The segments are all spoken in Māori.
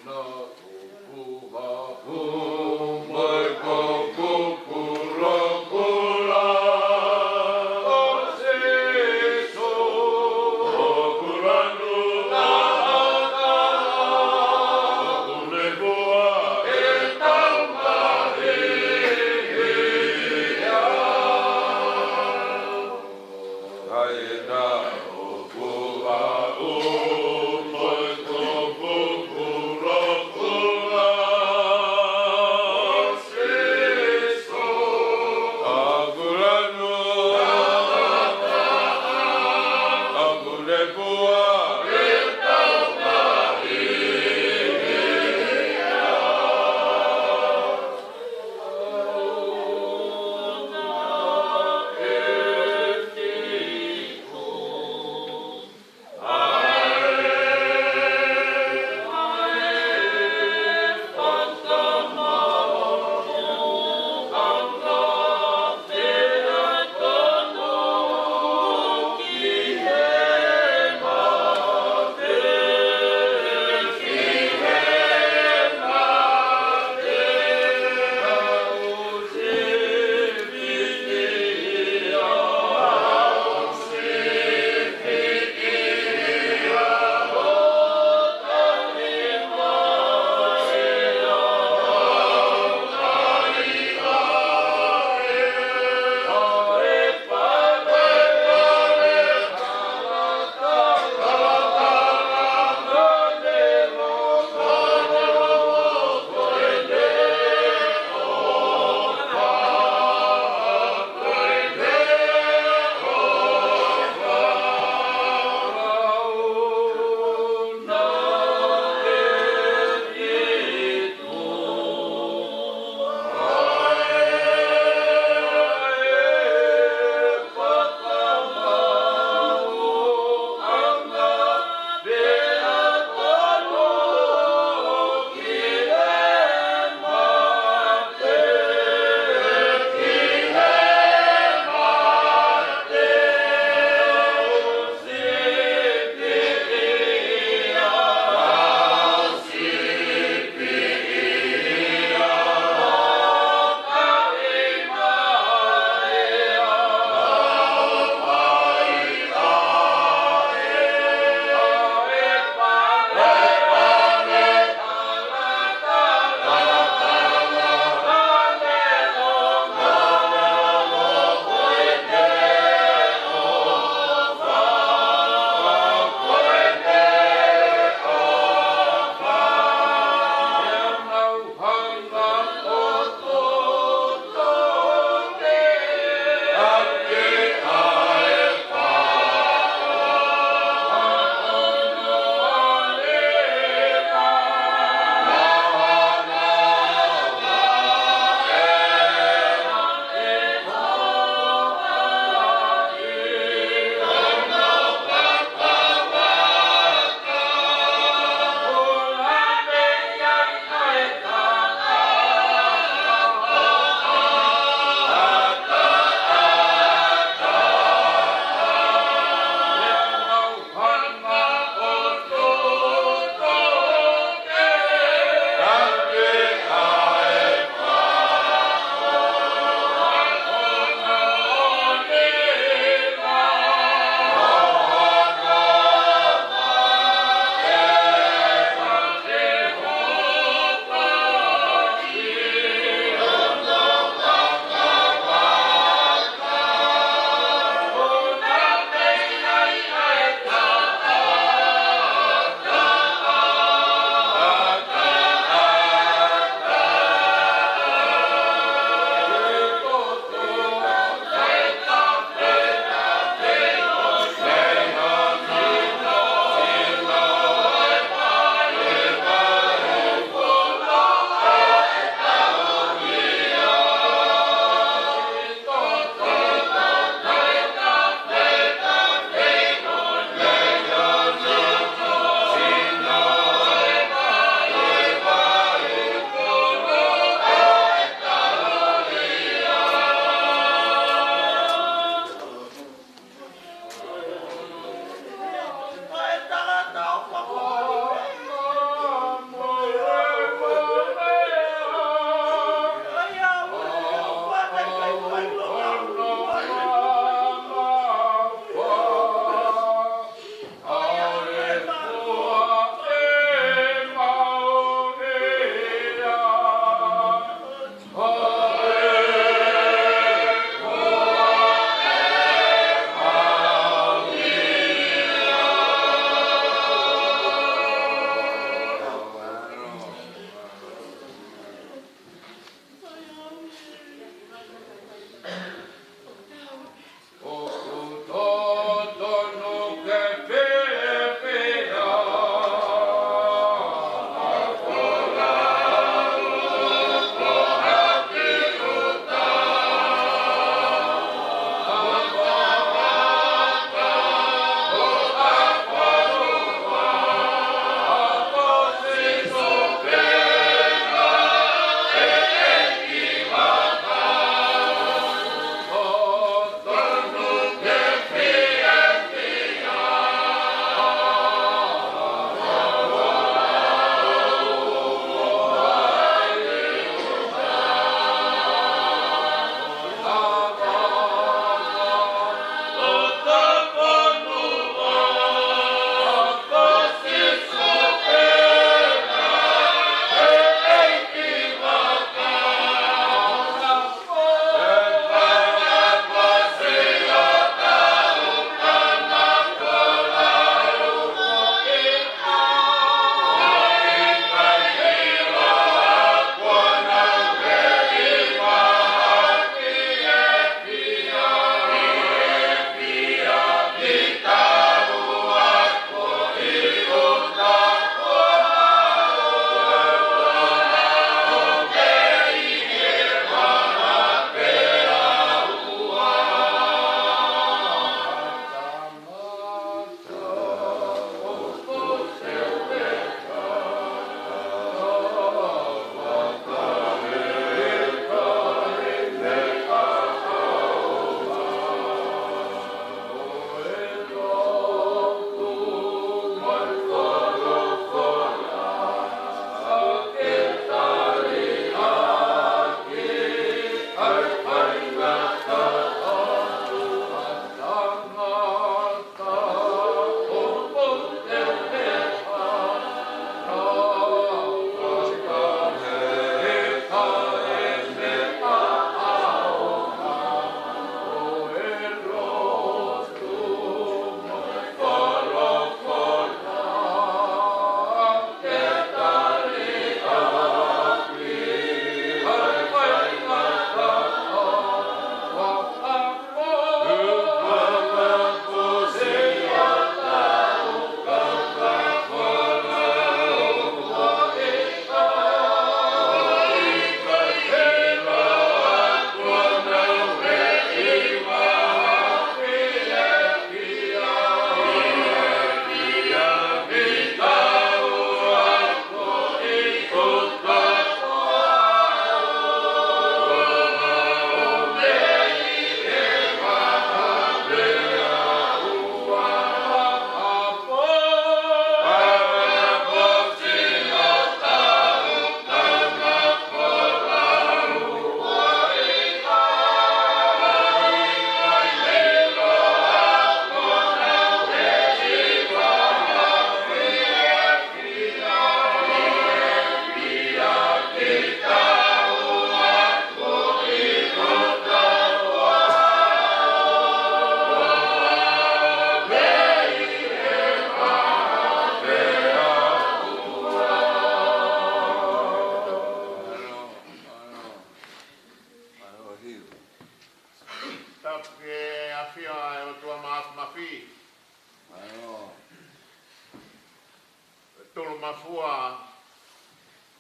Amen.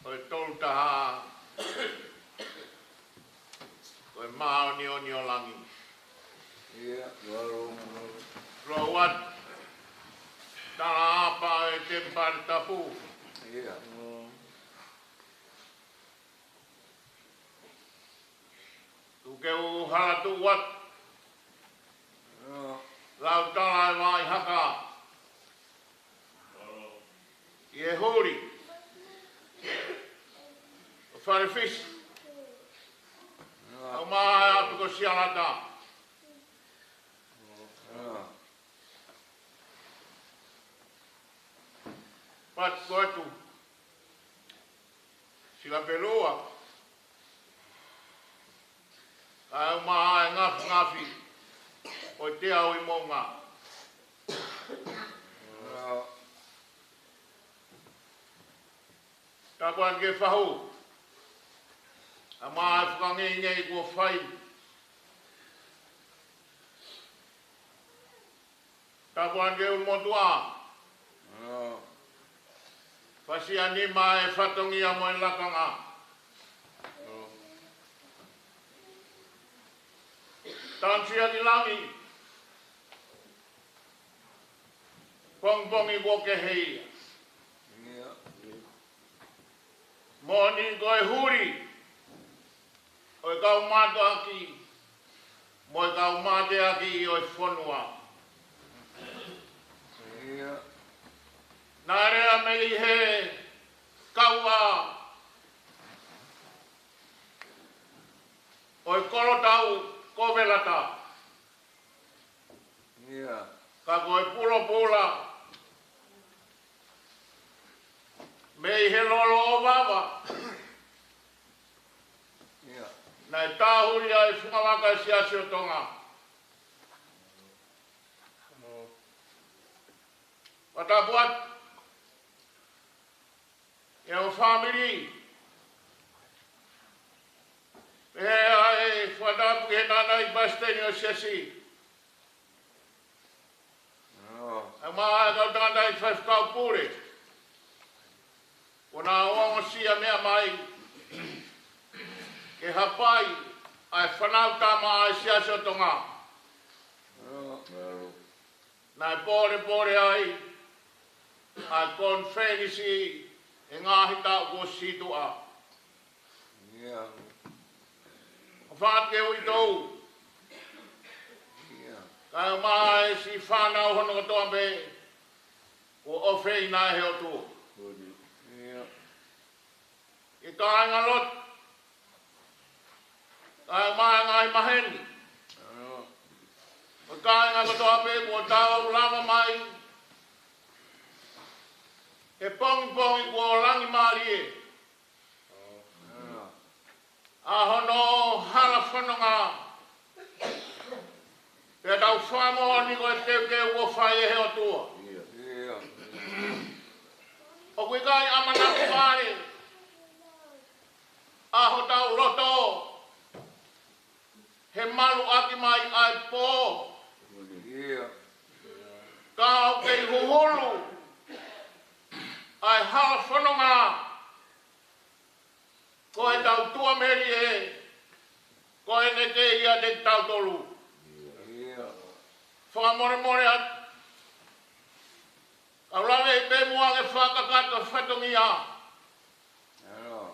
oi toltaha, oi mao ni o langi. Ia, waro. Rawat, tala apa e tempar tapu. Ia. Tuke u halatu wat, lau tala e mai haka. Ie huri. O whare fish. O maha atu ko sialata. Pat koetu. Sila pelua. Ai o maha e ngafi. O te au i monga. Tapuan ke whahu. A maha e whakangei kua whai. Tapuan ke umotua. Pasia ni mai e whatongi a moe lakanga. Tansia ki langi. Pongpongi woke hei. Moni koe huri. Oi kau mato aki. Moi kau mate aki oi whanua. Nārea mei he kaua. Oi korotau kovelata. Ka koe pulo pula. Mei he lolo o wawa. Nai tāhuri ai whungamaka si asio tonga. Watapuat. E o family. E ai whatapu he nana i basteni o sesi. E maa e kau tangata i whaiwhakau pure. O nā oango sia mea mai. Ke hapai ai whanau tama ai siaso tonga. Nai pore ai. Ai konfenisi e ngāhi tau ko situa. Whaake ui tau. Kai mai si whanau hono katoa me. O ofei nai heo tu. I kāinga lot. Kai mai ngai maheni. O kāinga katoa me ko tau lama mai. E pongi ko langi maari e. Ahono hala whanonga. E tau whamo ni ko e teuke ua whai e heo tua. O kui kai amana kumare. Aho tau roto. He malu aki mai ai po. Kau kei huhulu. Ai hala whanonga. Ko e tau tua meri e. Ko e ne te ia te tau tolu. Whakamore at. Kau lawe i pe mua e whakakato whatongi a.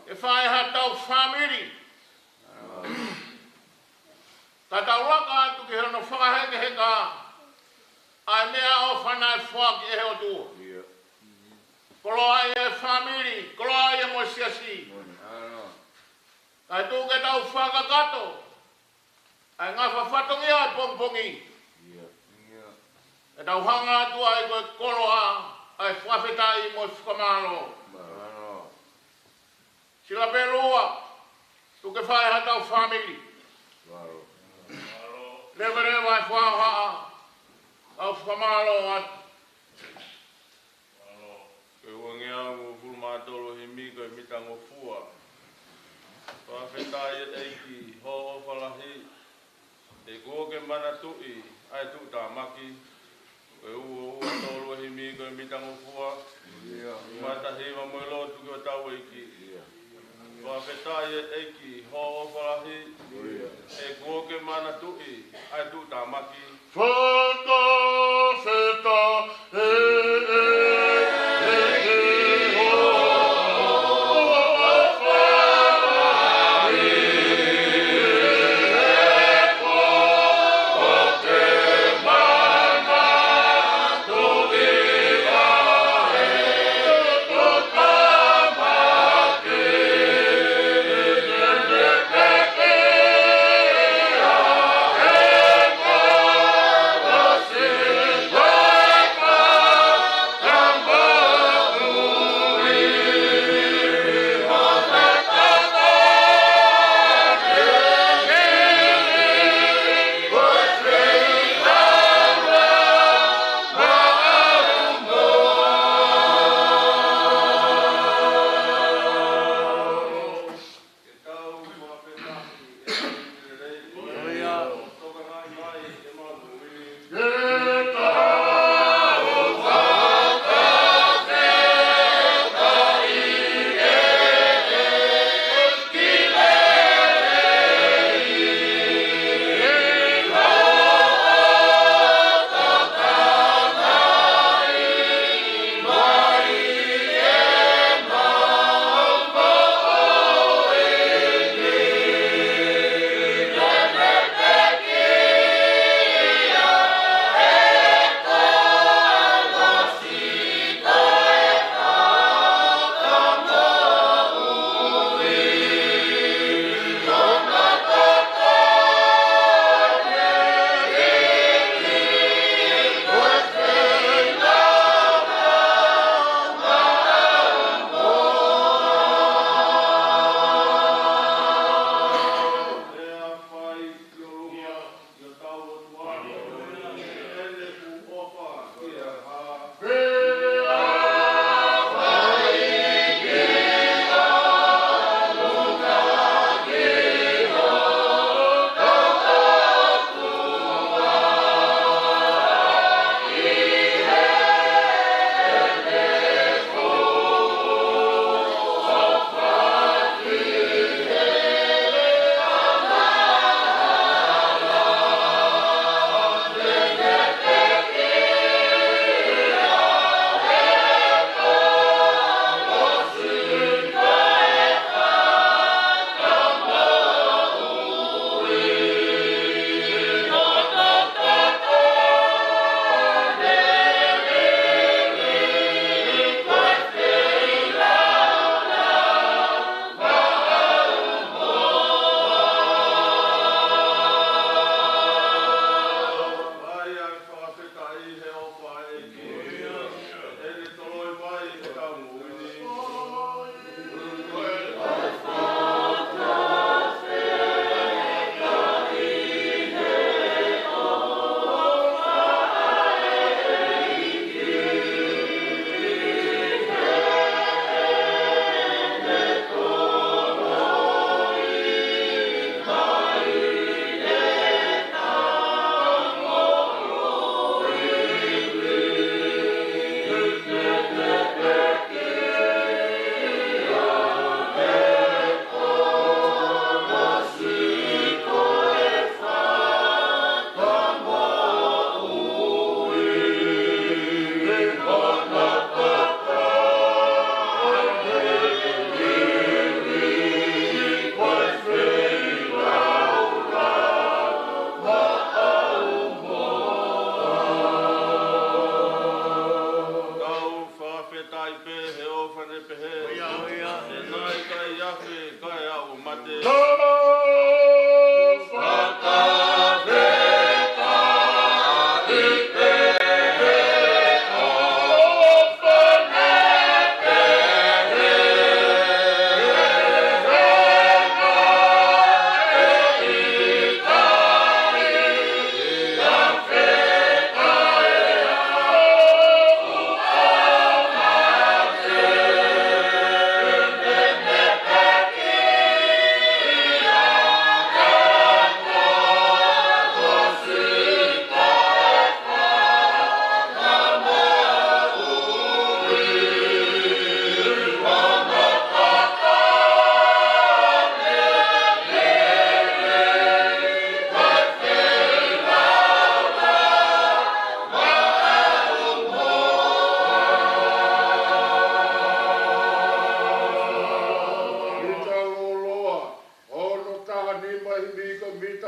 E whae ha tau whamiri. Ta tau laka atu ki hono whakaheke heka. Ai mea o whanai whaki e heo tua. Kolo ai e whamiri, kolo ai e mosiasi. Kai tūke tau whakakato. Ai ngā whawhatongi ai pongpongi. E tau hanga atu ai koe kolo a. Ai whawhetai mo whakamalo. Sila pelua. Tūke whae ha tau whamiri. Levere vai whaha. Tau whakamalo atu. Ke wangia mo fulmatolo he mika i mitango fua. Whawhetai e eiki ho o whalahi. E koke mana tui ai tu tā maki. Koe ua tolo himi koe mitango fua. Mata hiwa mo lo tu ko tau iki. Wa fetai eki ho falahi. E ko ke mana tui ai tu tamaki. Feta, feta,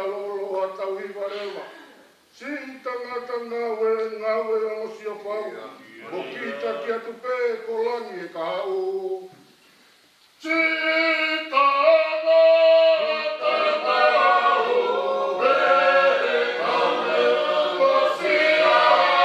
talolo a tau hiwa rewa. Si tangata ngawe o si o pau. O kita kia tupe ko langi e ka hau. Si tangata ngawe o si o pau.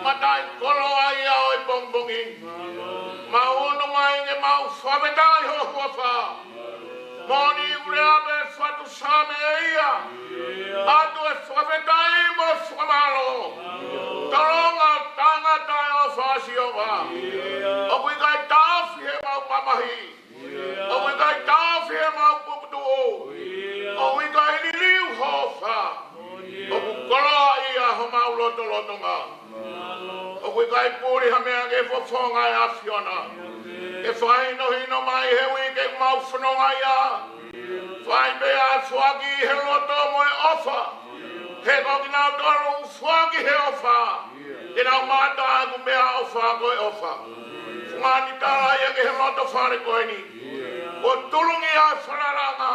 matai kolo ai au e bongbongin. Mau no mai nge mau whametai ho huafa. Moni urea be whatu same eia. Atu e whametai mo whamalo. Taronga tangata o whasi o wa. O kui kai tawhi he mau pamahi. O kui kai tawhi he mau puputu o. O kui kai liliu ho wha. O ku koloa ia ho mau loto loto ngā. O kui kai pūri hamea ke whafonga e awhiona. E whaino hino mai he wike mau whanonga ia. Whai bea whaki he loto mo e ofa. He koki nau toro whaki he ofa. Ke nau mata aku mea ofa koe ofa. Ngani tala ia ke he loto whare koe ni. O tulungi a whanaranga.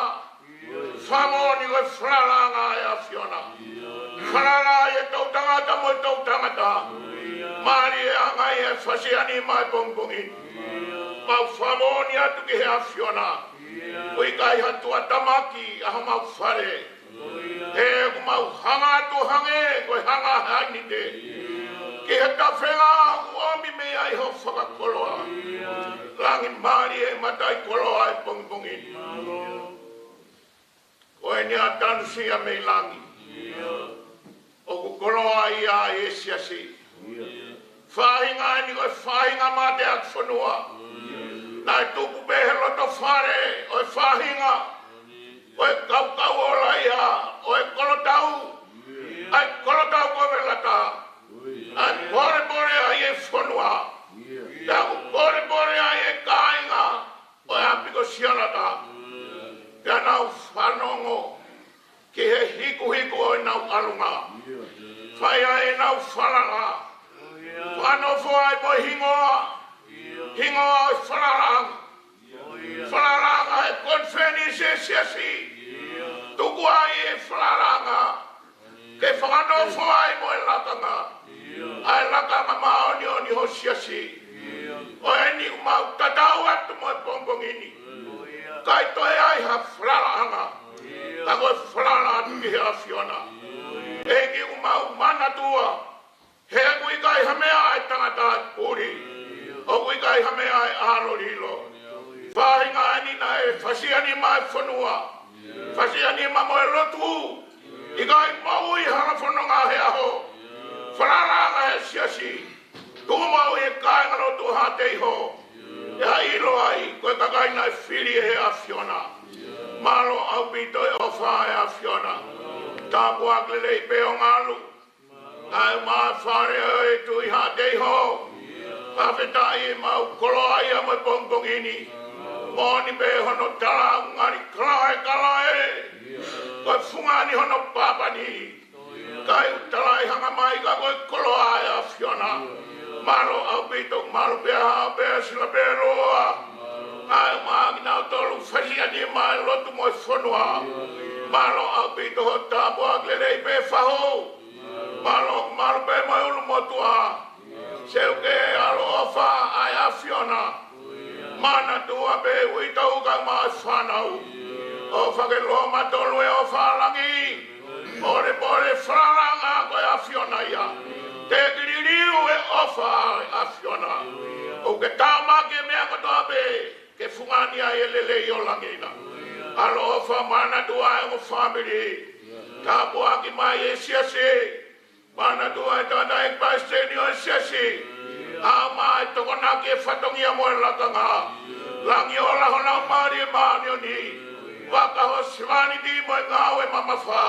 Whamoni koe whanaranga e awhiona. Whanara e tau tangata mo e tau tangata. Mari e angai e whasiani mai pongpongi. Mau whamoni atu ki he awhiona. Koe kai hatua tamaki aha mau whare. He ku mau hanga atu hange koe hanga hainite. Ki he tawhenga ku omi mea i ho whakakoloa. Langi mari e matai koloa e pongpongi. Koe ni a tanusia mei langi. O ku koloa ia e siasi. Whahinga ni koe whahinga mate ak whanua. Nai tuku behe loto whare o e whahinga. O e kau ola ia. O e kolotau. Ai kolotau koe lata. Ai bore ai e whanua. Taku bore ai e kāinga. O e apiko sianata. Pea nau whanongo. Ki he hiku o e nau alunga. Whai ai nau whalanga. Whanofo ai mo hingoa. Hingoa o whalaranga. Whalaranga e konfeni se siasi. Tuku ai e whalaranga. Ke whanofo ai mo e lakanga. Ai lakanga maoni o ni ho siasi. O e ni umau tatau atu mo e pongpongini. Kai toi ai ha whalaranga. Ka koe whalaranga atu ki he awhiona. E ki umau mana tua. He kui kai hamea ai tangata ai pūri. O kui kai hamea ai ārorilo. Whahinga ani na e whasiani mai whanua. Whasiani ma moe lotu. I kai mau i hana whanonga he aho. Whanaranga he siasi. Tu mau i kai ngalotu hatei ho. E ha ilo ai koe kakai nai whiri he awhiona. Malo au bito e ofa e awhiona. Tāpu aklele i peo ngalu. Ai maa whare e tu i hatei ho. Pawhetai e mau koloa ia mo pongpongini. Moni be hono tala ngari kalae. Koe fungani hono papani. Kai utalai hanga mai ka koe koloa e awhiona. Malo au bito, malo bea hao bea sila bea roa. Ai maa nginau tolu whasiani mai lotu mo e whanua. Malo au bito ho tāpu aklele i be whaho. Malo be mo ulu motua. Seuke alo ofa ai awhiona. Mana tua be uita uka maa whanau. O whake loa matolu e ofa langi. Ore wharanga koe awhiona ia. Te kiririu e ofa awhiona. O ke tāmake mea katoa be. Ke fungani ai e lele i o langina. Alo ofa mana tua e mo family. Tāpu aki mai e siasi. Mana tua e tata e paisteni o e siasi. Ama e toko naki e whatongia mo e lakanga. Langi o laho nau maari e maani o ni. Waka ho siwani di mo e ngau e mamawha.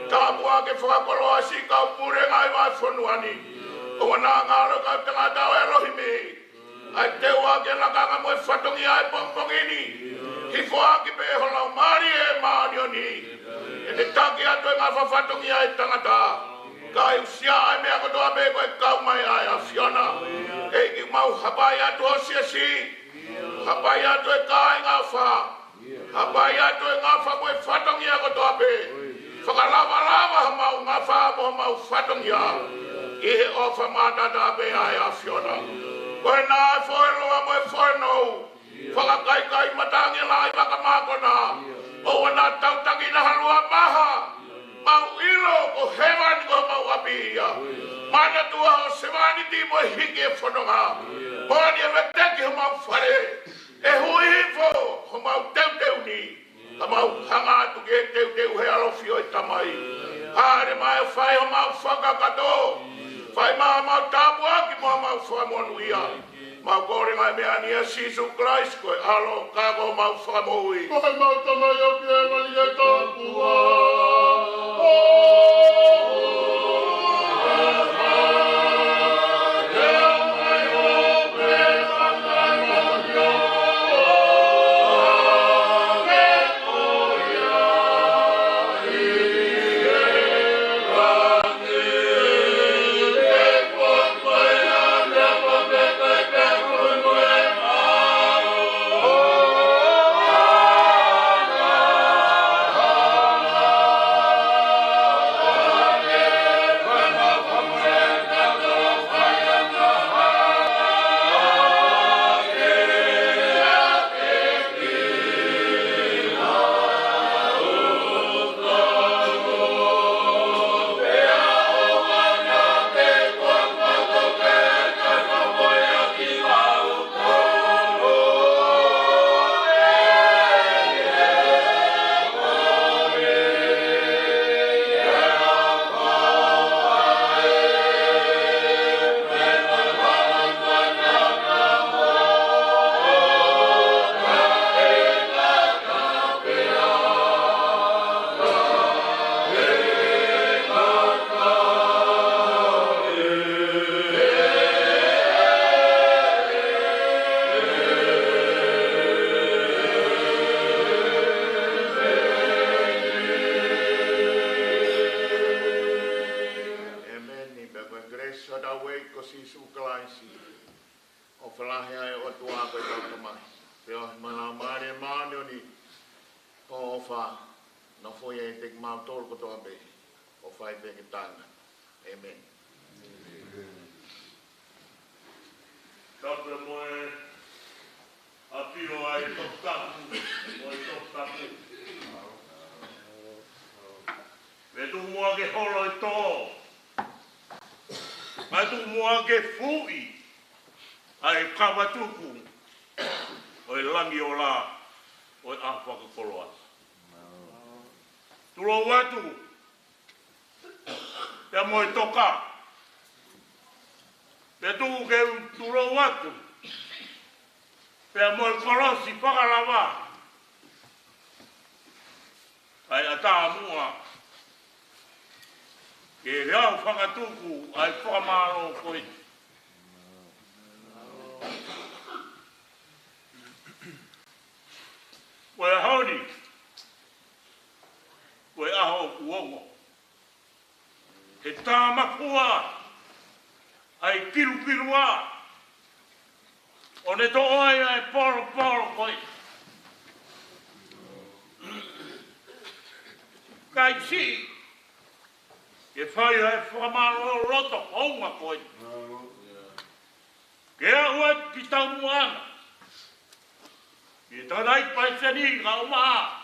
Tāpu ake whakakoloa si kau pure ngai mai whanuani. O wana ngaro kau tangatau e rohimi. Ai te wake lakanga mo e whatongia e pongpongini. Hifo ake pe ho lau maari e maani o ni. E te taki ato e ngā whatongia e tangata. Kai usia ai mea kotoa me koe kau mai ai awhiona. E ki mau hapai atu o siasi. Hapai atu e kai ngā wha. Hapai atu e ngā wha koe whatongia kotoa me. Whakalava ha mau ngā wha mo mau whatongia. I he ofa mātata me ai awhiona. Koe nā e whoeloa mo e whoenou. Whakakai matangi lai wakamakona. O wana tautaki na halua maha. Mau ilo ko hewan ko mau apia. Mana tua o se mani ti mo hiki e whanonga. Honi e weteki ho mau whare. E hui hifo ho mau teu ni. Ka mau hanga atu ke teu he alofi o i tamai. Hare mai whai ho mau whakakato. Whai mau tapu aki mau whamonuia. Mau koringa mea ni a Sisu Christ koe alo kako mau whamoi. Koe mau tamai o ke wali e tāpua. Amen. Tāpura moe apio ai toktapu, moe toktapu. Me tu mua ke holo e tō. Mai tu mua ke fui. Ai kawatuku. Oi langi o la. Oi ahwaka koloa. Tulo watu. Pea moe toka. Pea tu ke tulo watu. Pea moe kolosi whakalava. Ai ata mua. Ke reau whakatuku ai whakamaro koe. Koe hauri. Koe aho kuongo. He tāmakua. Ai kirukirua. O ne to oi ai poro koe. Kai si. Ke whai ai whakamaro roto haunga koe. Ke ahua ki tau muana. Ke tanai paisani ka umaa.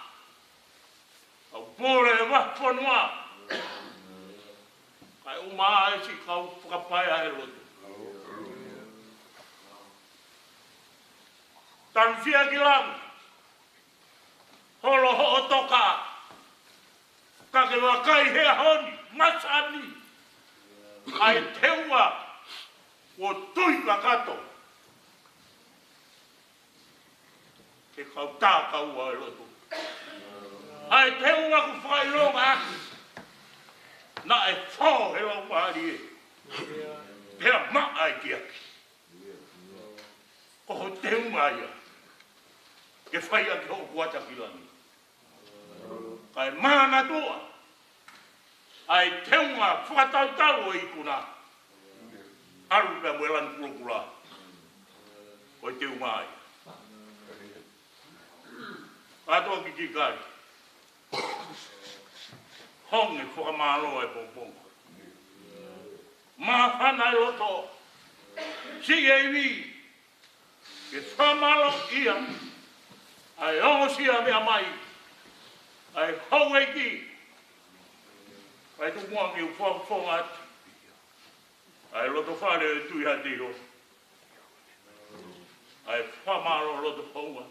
Au pore e wahponua. Kai umaa e si kau whakapai ai roto. Tanfia ki lau. Holo ho toka. Ka ke wakai he honi. Masani. Ai teua. O tui wakato. Ke kau tā kaua e roto. Ai teua ku whaironga aki. Na e whao he lau maari e. Pea ma ai ki aki. Ko ho teunga ia. Ke whai aki ho kuata ki langi. Kai mana toa. Ai teunga whakatautau e ikuna. Aru pea mwelan kurokura. Oi teunga ai. Katoa ki kikari. Honge whakamaro e pongpongo. Mawhana e roto. Si e vi. Ke whamalo ia. Ai ongosia mea mai. Ai hau e ki. Ai tu mua ki uwhawhonga atu. Ai loto whare tu ia tiro. Ai whamaro loto paua.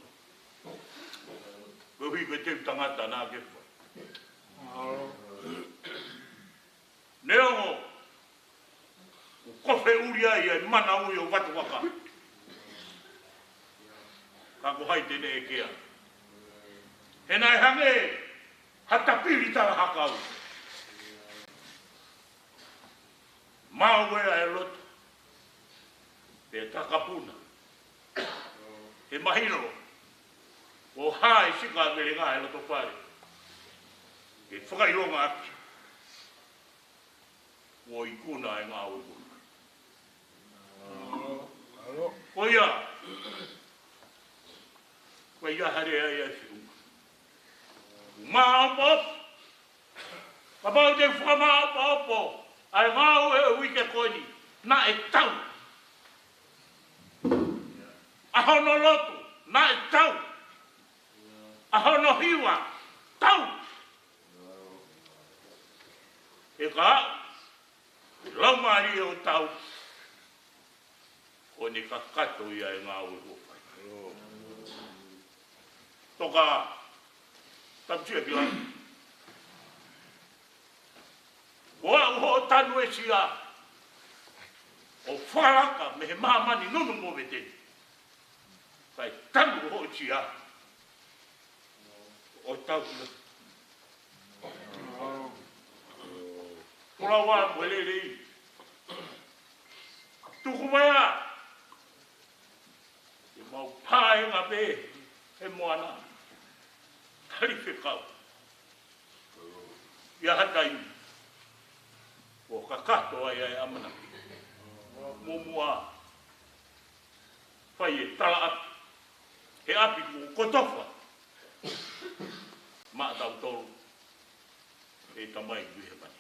Kohi koe te tangata nā ke wha. Neongo. Kofe uri ai ai mana ui o watu waka. Ka ko hai tene e kea. He nai hange hatapiri tala hakau. Maue ai loto. Te takapuna. He mahiro. O hai sika vele ngā e loto whare. E whakaironga aki. O ikuna e ngā uiku. Koia. Koia hare ai ai whiu. Māpop. Kapau te whamāpopo. Ai ngā ue uike koini. Nā e tau. Ahono lotu. Nā e tau. Ahono hiwa. Tau. E ka. Laumari o tau. O ni ka kato ia e ngā ue uwhai. Toka. Tamsia ki lai. Oa uho tanu e sia. O wharaka me he mamani nunu mo me teni. Kai tanu ho sia. O tau kina. Kura wā mwele rei. Tuku mea. E mau pāe ngā pē. He moana. Tari whekau. Ia hatai. O kakato ai ai amana. Momua. Whai e tala api. He api ko kotofa. Maa tau tolu. E tamai duhe mani.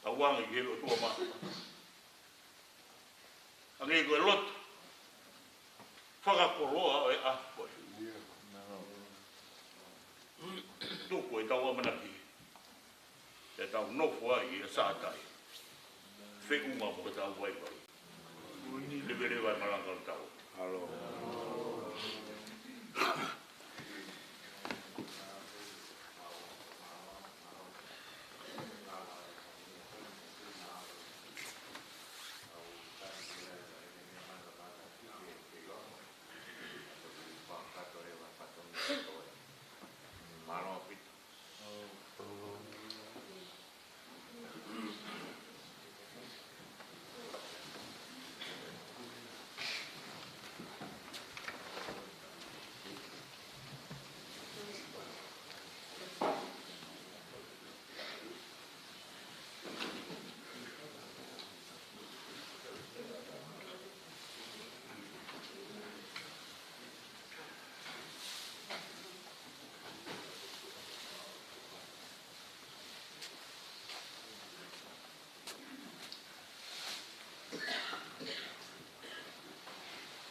Tawanga i hero tua maa. Ange koe loto. Whakakoroa o e ahpoi. Tuko e tau amanaki. E tau nofo ai e sātai. Whekunga mo e tau waiwai. Levere vai maranga o tau. Halo.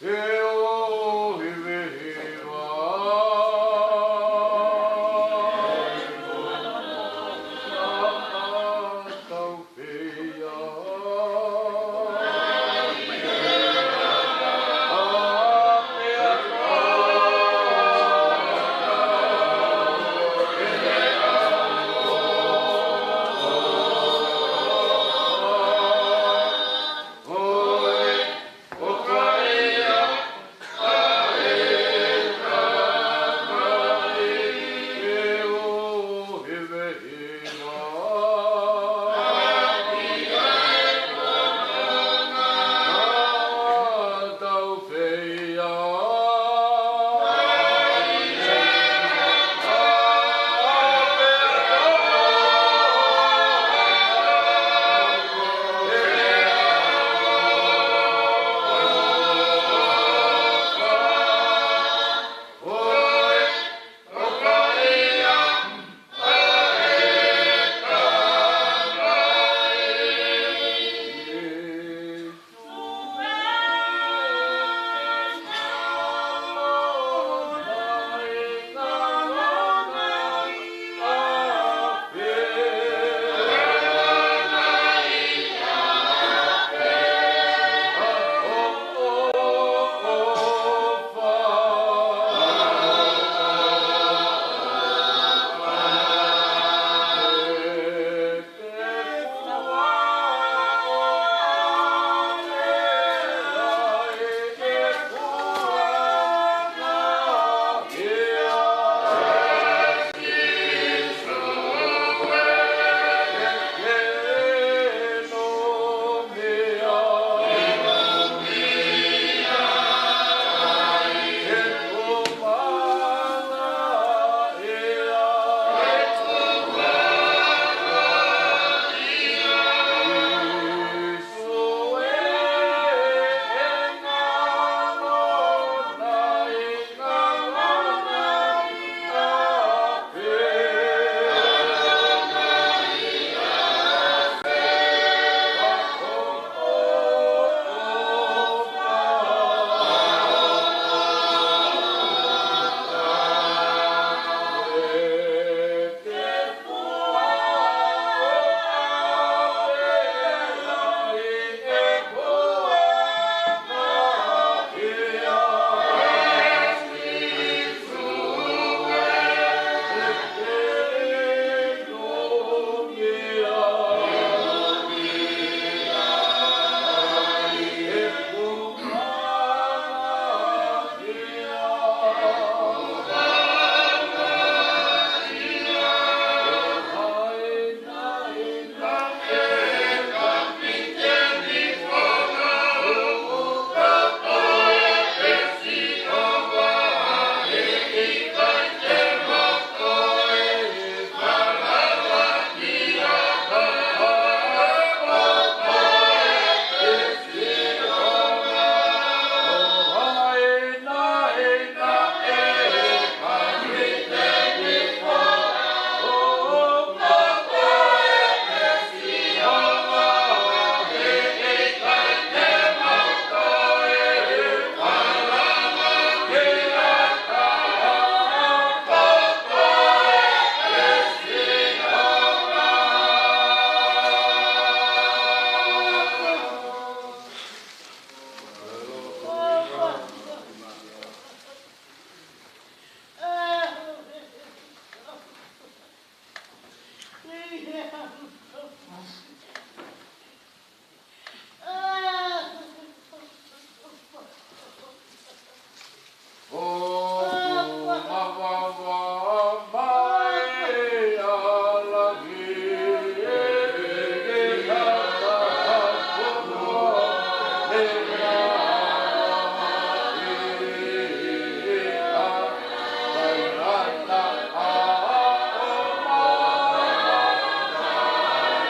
Eo hivehiva.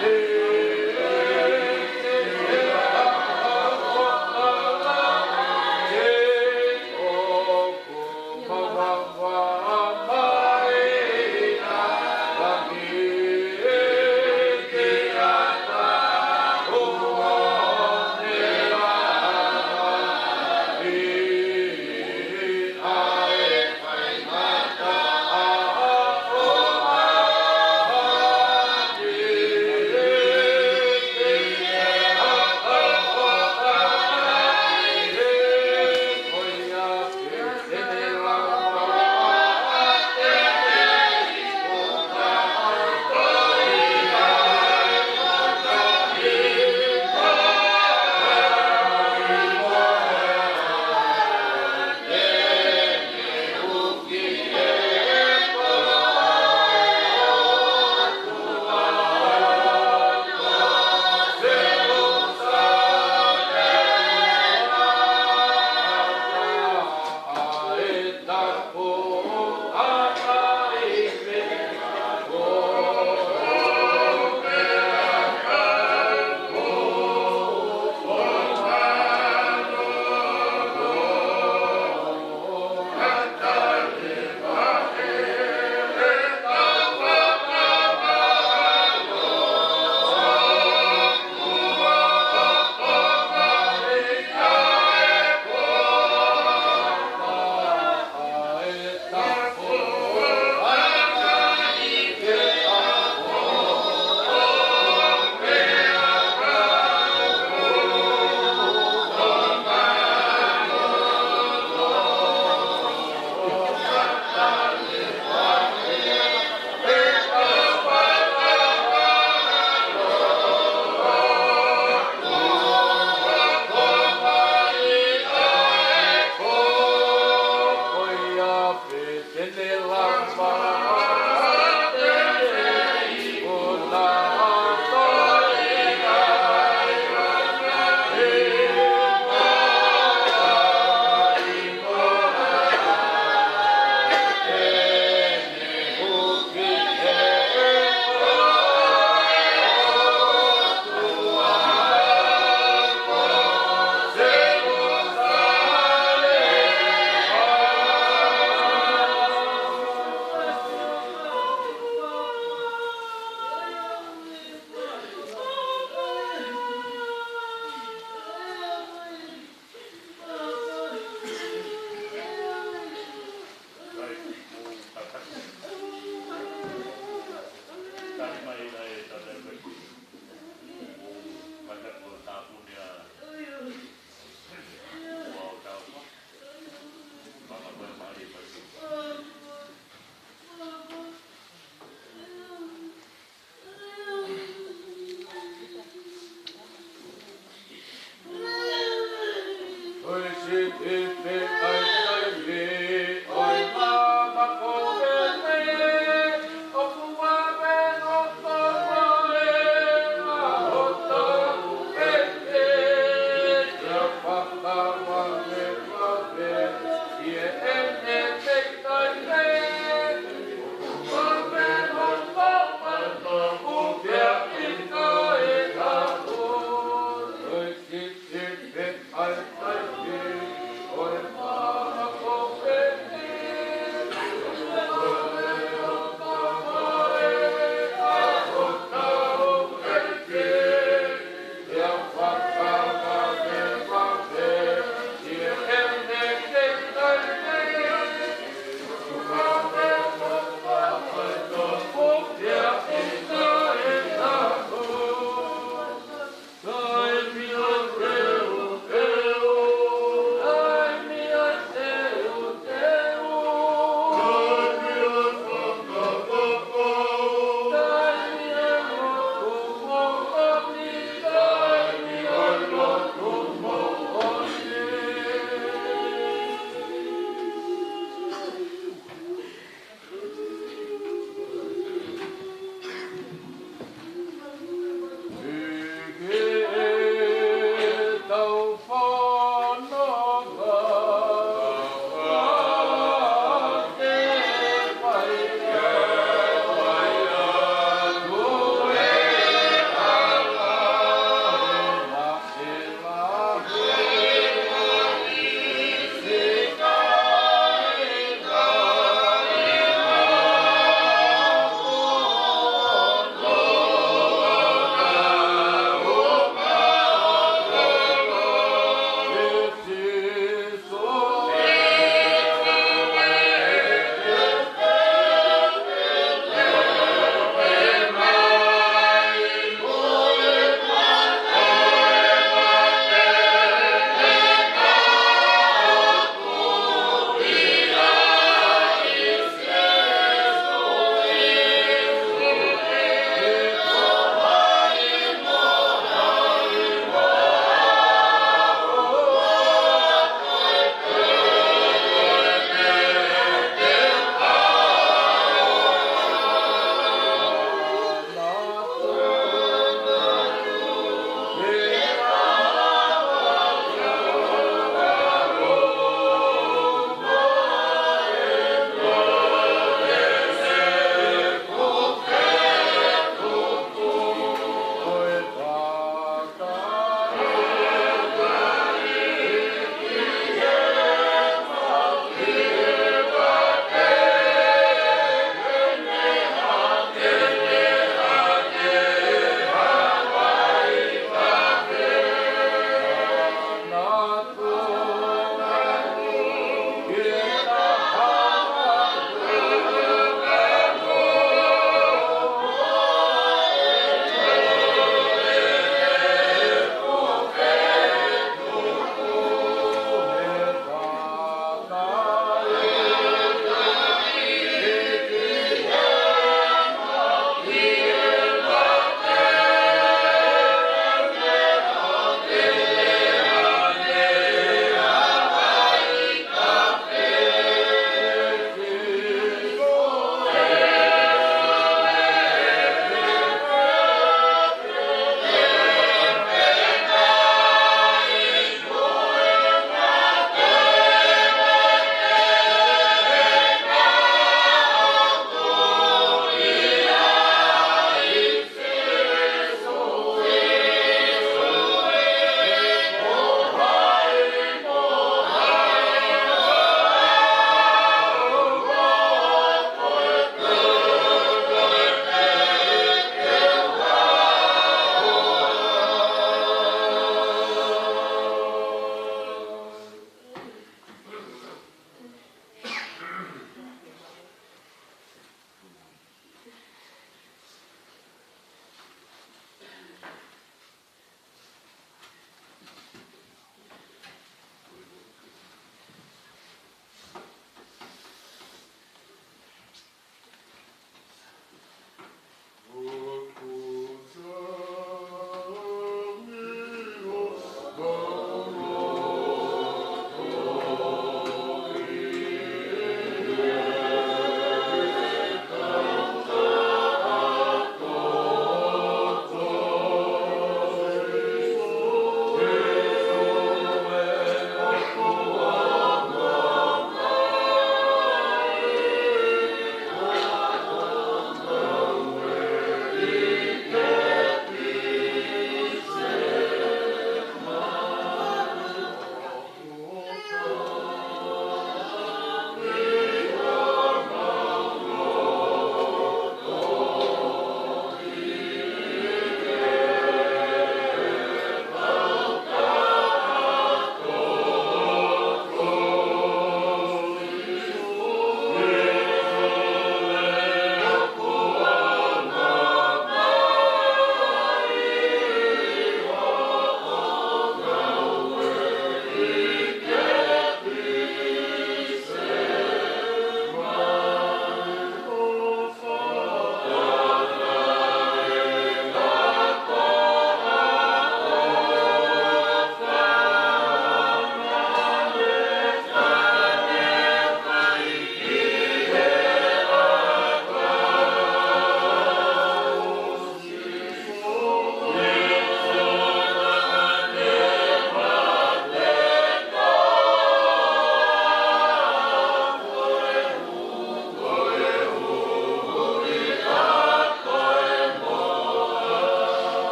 Hey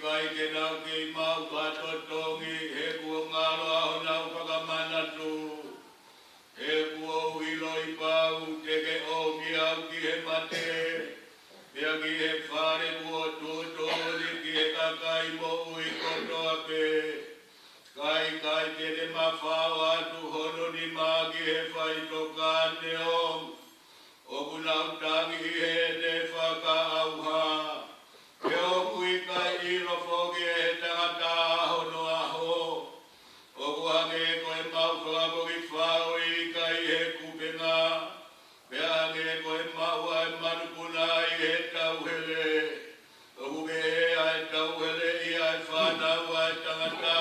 kai ke nau ke mau katotongi he kua ngalo aho nau whakamanatu. He kua uilo I pau te ke o mi au ki he mate. Pea ki he whare kua tūtōri ki he kakai mo ui kotoa pe. Kai ke te mawhau atu hono ni mā ki he whai toka te ong. O kunau tangi he te whakaauha. He o kui kai ilo whoki he tangata hono aho. O kuhange koe mau whakakoki whao I kai he kupenga. Pea hange koe mau ai manupuna I he tauhele. O kuke he ai tauhele I ai whanau ai tangata.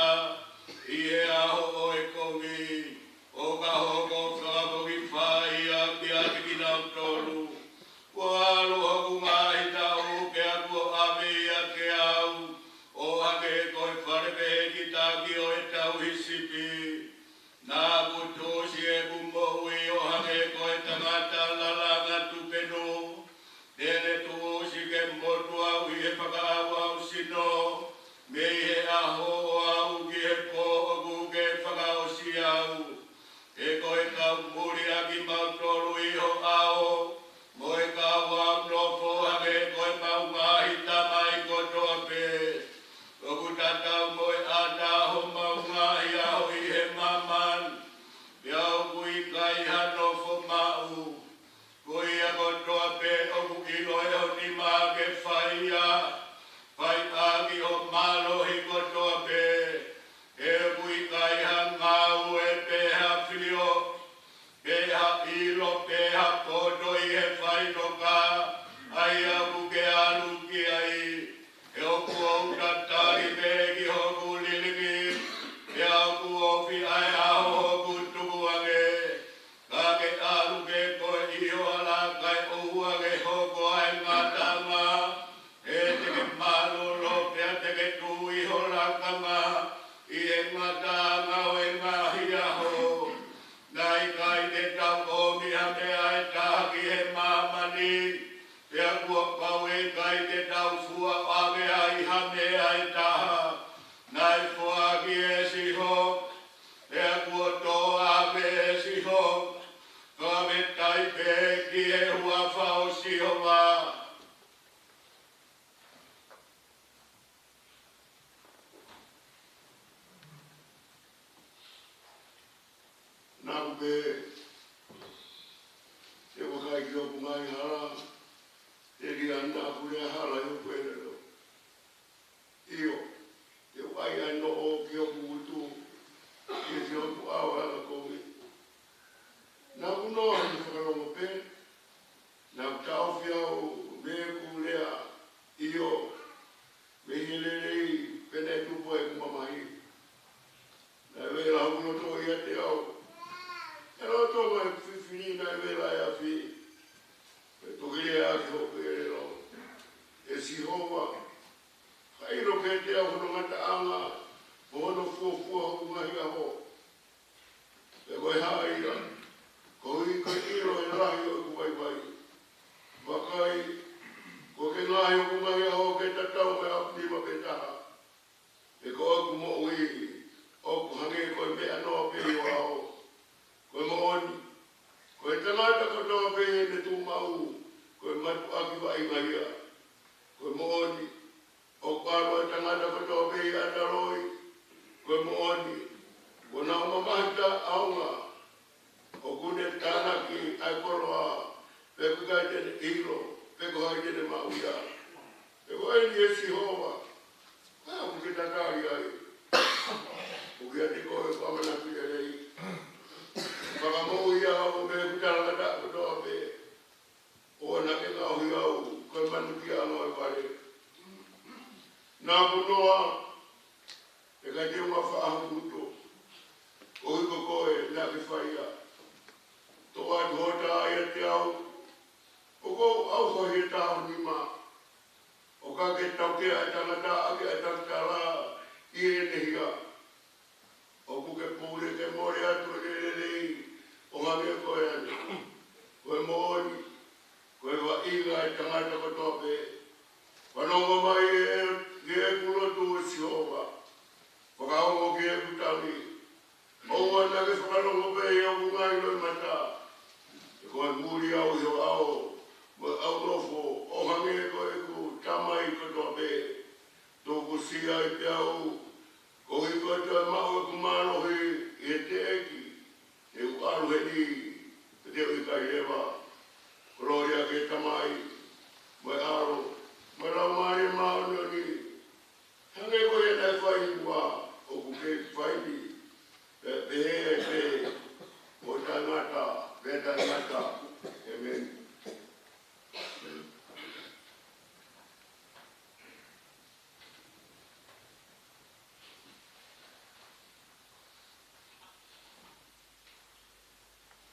I he aho o e kongi. O ka hoko whakakoki whai a ki ati ki nau tolu. Kua alu hoku ngahi tau ke aku o ame ia ke au. O hake koe wharepe ki taki o e tau hisipi. Nā kutosi e kumohui o hake koe tangata lalanga tupenu. Tene tuosi ke motu au I he whakaawa au sino. Me I he aho o au ki he po o kuke whakaosi au. E koe kau muri aki mautolu iho ao. Moe kau au nofo hake koe mau ngahi tamai kotoa pe. Oku tatau moe ata ho mau ngahi aho I he maman. Pea oku I kai hanofo mau. Koi a kotoa pe oku ilo e ho ni maa ke whaia. Whai aki ho malo hi kotoa pe. E oku I kai hangau e peha filio. Peha ilo peha poto I he whai toka. Ai aku ke alu ki ai. E oku au tatari pe ki hoku lilingi. E oku ofi ai aho hoku tukuange. Kake alu ke koe iho ala kai ouange hoko ai ngatanga. E teke malolo pea teke tu iho lakanga. I he ngatanga o e ngahi aho. Nai kai te tau omi hame ai tahaki he mamani. Pea kua pau e kai te tau fua ame ai hame ai taha. Nai fuaki e siho. Pea kua toa ame e siho. Kame tai pe ki e hua whao siho ma. Nau pe te wakai ki oku ngai hara. Te ri ana kure hala I oku ere lo. Io, te wai ai no o ki oku utu. Ki te oku au ala komi. Nau kunoa ni whakarongo pe. Nau tau whiau me kulea. Io, me hilerei pene tupo e kumamahi. Nai wela huno to ia te au. E lo tonga e whiwhini nai wela e awhi. E tokere a ki hoku ere lo. E si hoa. Whairo ke te au hono ngata anga. O hono fuafua hoku ngahi aho. E koe haira. Ko hui koe iro e rahi o ku waiwai. Wakai. Ko ke ngahi o ku ngahi aho ke tatau me apni ma pe taha. E ko aku mo ui. Oku hange koe mea noa pe o ao. Koe mooni. Koe tangata katoa pe ne tu mau. Koe matu aki wai mahia. Koe mooni. O karo e tangata katoa pe I ataroi. Koe mooni. Kona o mamahita aunga. O kune tanaki ai koroa. Peko kai tene ilo. Peko hai tene mauia. Peko ai ni esi hoa. Haa kuke tatari ai. Kuke ati koe pamana pia rei. Whakamou ia au me kutara kata kutoa pe. O na ke ngau hi au. Koe manu ki anga e pare. Nā kunoa. E kai te unga whaahu kuto. O hiko koe nā ki whaia. Toa e hota ai te au. O kou au koe he tāhu ni mā. O ka ke tauke ai tangata ake ai tangata I e nehia. O kuke pūre ke more atu e rei. O hange koe ane. Koe mooni. Koe wa inga ai tangata kotope. Whanongo mai e kulo ke putani. O wana ke whakalongo pe i au ngai loi mata. E koe muri au hio au. Ma au nofo o hange koe ku tamai kotoa pe. Tōku sia i te au. Ko hi kotoa mau e kumano hi e te eki. E u alu he ni. Te ui kai lewa. Koloria ke tamai. Mai aro. Mai rau mai e mau ni. Hange koe e nai whai mua. O ku ke whai ni. Pehe e pe. O tangata. Pe tangata. Amen.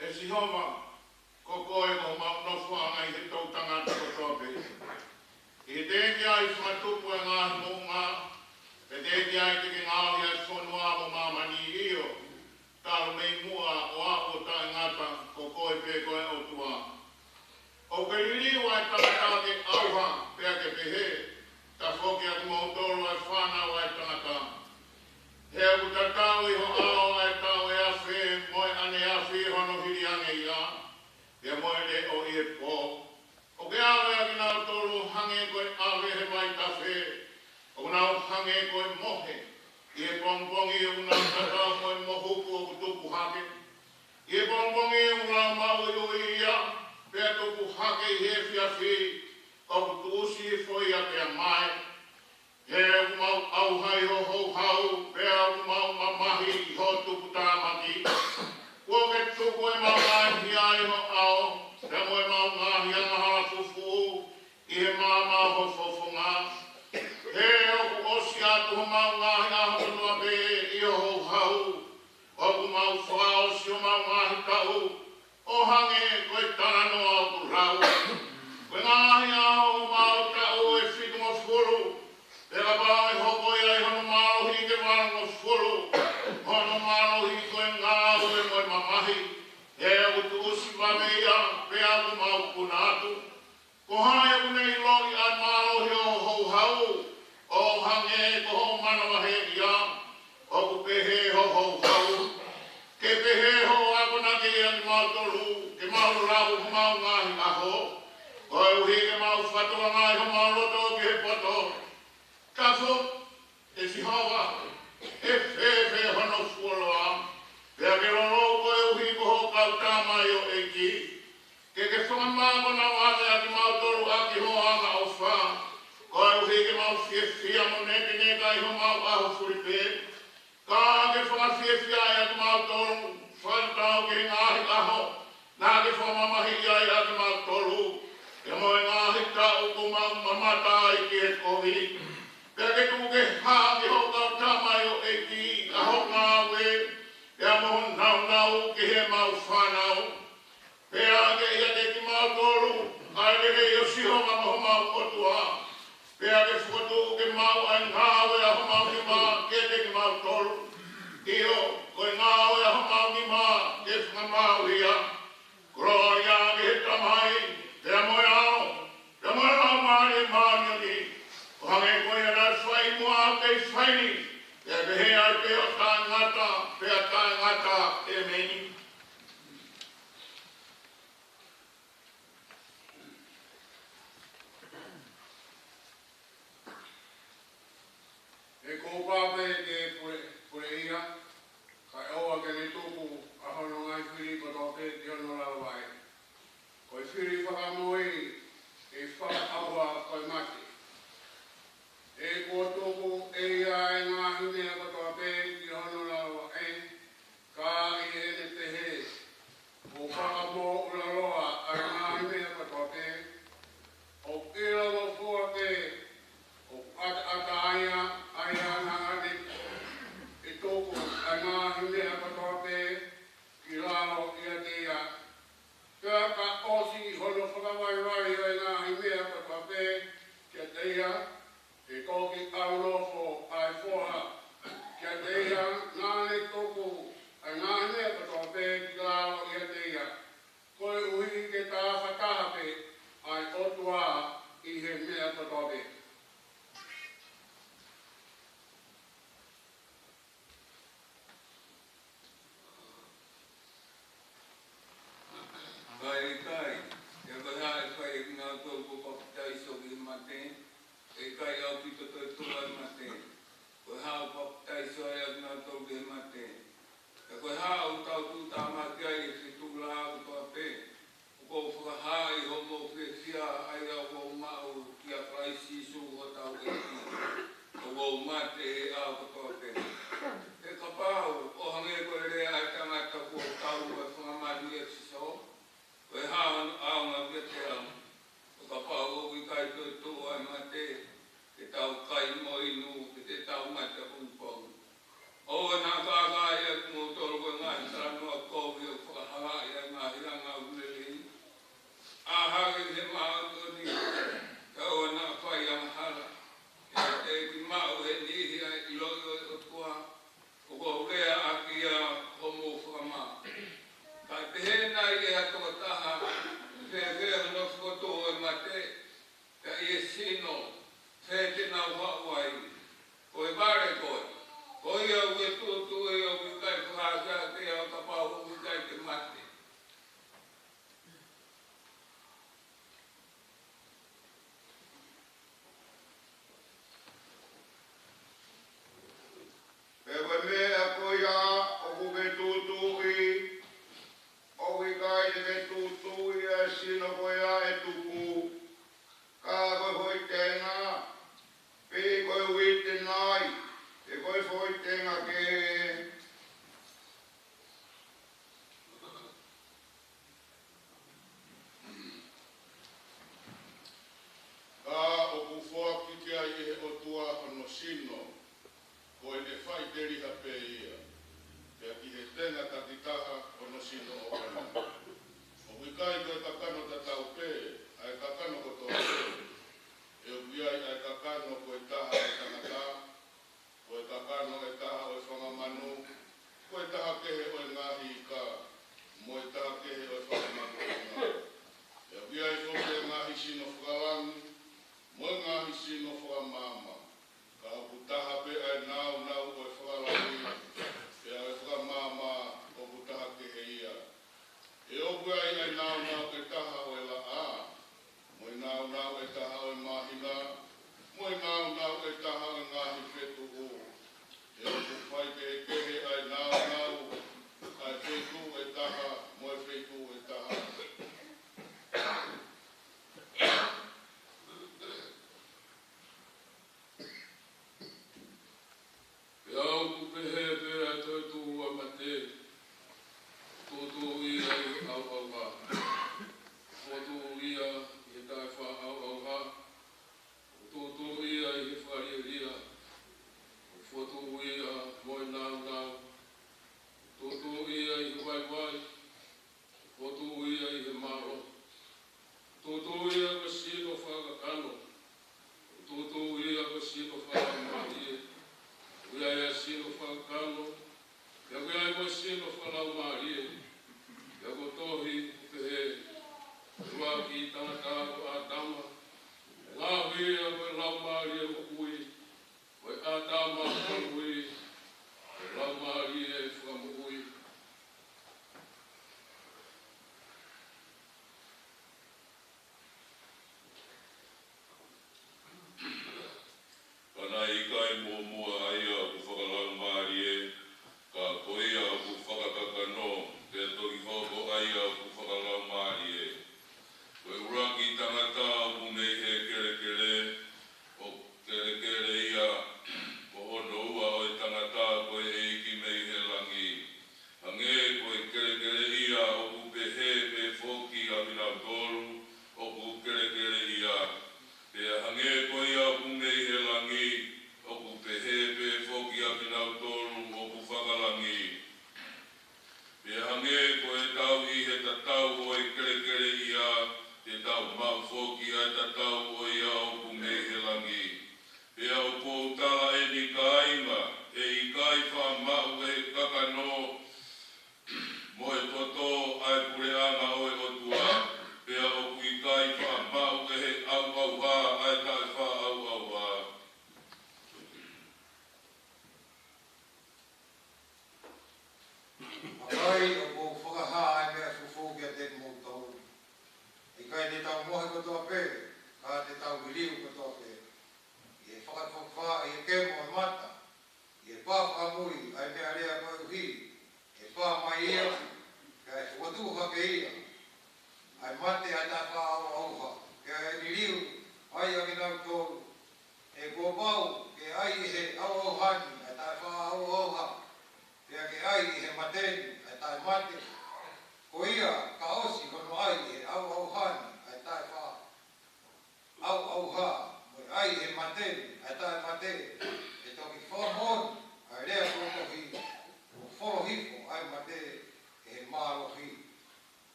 E si homa, ko koe ko maunofo anga i he tau tangata ko tope. I teki ai whatupu e ngāhi munga, e teki ai teki ngāhi ai whonua mo mamani iyo, taru mei mua o apo ta ngata ko koe pe koe o tua. O ke liliwa e tangata ke auha pea ke pehe, ta whoki atu mautoro ai whanau ai tangata. He au tatau i ho ao ai tau e awhi, moe ane awhi hono hiri ange ia, e moe le o i e pō. O ke awe a kina o tolu hange koe awe he mai tawhi, o nau hange koe mohe, i e pongpongi o nau tatau moe mohuku o kutuku hake. I e pongpongi o nau mau i o ia, pea tuku hake i he whiawhi, o kutusi i foi a pea mai. He mau au hai ho ho hau, pea mau mamahi i ho tuku tāmaki. Kua ke tuku e mau ngahi ai ho au, te moe mau ngahi anga hala fufu, i he mama ho fofunga. He oku osi atu ho mau ngahi aho tunua pe i ho ho hau, oku mau wha osi ho mau ngahi tau, o hange koe tarano au ku rau. Koe ngahi aho mau tau e whitu mo furu, Pela bao e hoko ia i hono marohi ke wano furu. Hono marohi koe ngāu e moe mamahi. E utu usi wame ia, pea ku mau kunatu. Ko hae unei lori a marohi o hou hau. O hange ko ho manawa he ia. O ku pehe ho hou hau. Ke pehe ho akona ke ia ni mau toru. Ke mau rahu ho mau ngahi aho. Koe uhi ke mau whatua ngai ho mau loto ki he poto. Kafo, e si hawa, e whewhe hono fuoloa, pea ke roro koe uhi ko ho kau tāmai o eiki, ke whamako na wale a ki mautoru a ki ho anga o wha, koe uhi ke mau whia mo neke neka i ho mau aho furipe, ka ke whamawhiawhia a ki mautoru, whaitau ki ngahi aho, nā ke whamamahi ai a ki mautoru, e moe ngahi tau ko mau mamata i ki he kohi, Pea ke tuke hāki ho kau tāmai o eki, a ho ngāwe, pea moho nau ke he mau whanau. Pea ke ia te ki mau toru, ai ke he o sihonga moho mau otua. Pea ke whatu ke mau ai ngāwe a ho mau ki mā, ke te ki mau toru. Io, koe ngāwe a ho mau ki mā, ke whangamau ia. Gloria ke he tamai, pea moe ao, pea moe ao maari e maari o ni. O hange koe ana whai mua kei whaini, e pehe ai peo tāngata, pea tāngata e meni. E ko pape ke pure ia, kai oa ke ne tuku a hono ngai whiri ko toke ki hono rawai. Koi whiri whakamoi e whaka aua koi mati. E ko tuku e ia e ngahi mea ko toke ki hono rawai, ka i e ne te he. Ko whakamo ularoa a ngahi mea ko toke, o ira mo fua ke, o ata aia, aia ngangani, e tōku a ngahi mea ko toke, ki lalo ia te ia. Pea ka osi hono whakawaiwai o e ngahi mea ko toke, kia te ia, e koki mate e au kotoke. E ka pau o hange ko e rea e tangata kua tau e whangamadu e siso. O e hawan au ngā kia te am. O ka pau o ki kai toi tō ai mate ke tau kai mo inu ke te tau mate unpong. O e nā kākā e kumo toro koe ngā hitaranoa kōwi o whakahala e ngā hiranga ulelei. Ahare he maa toni ka o nā whai ang hala. E te ki mau he nihi ai i loi o tua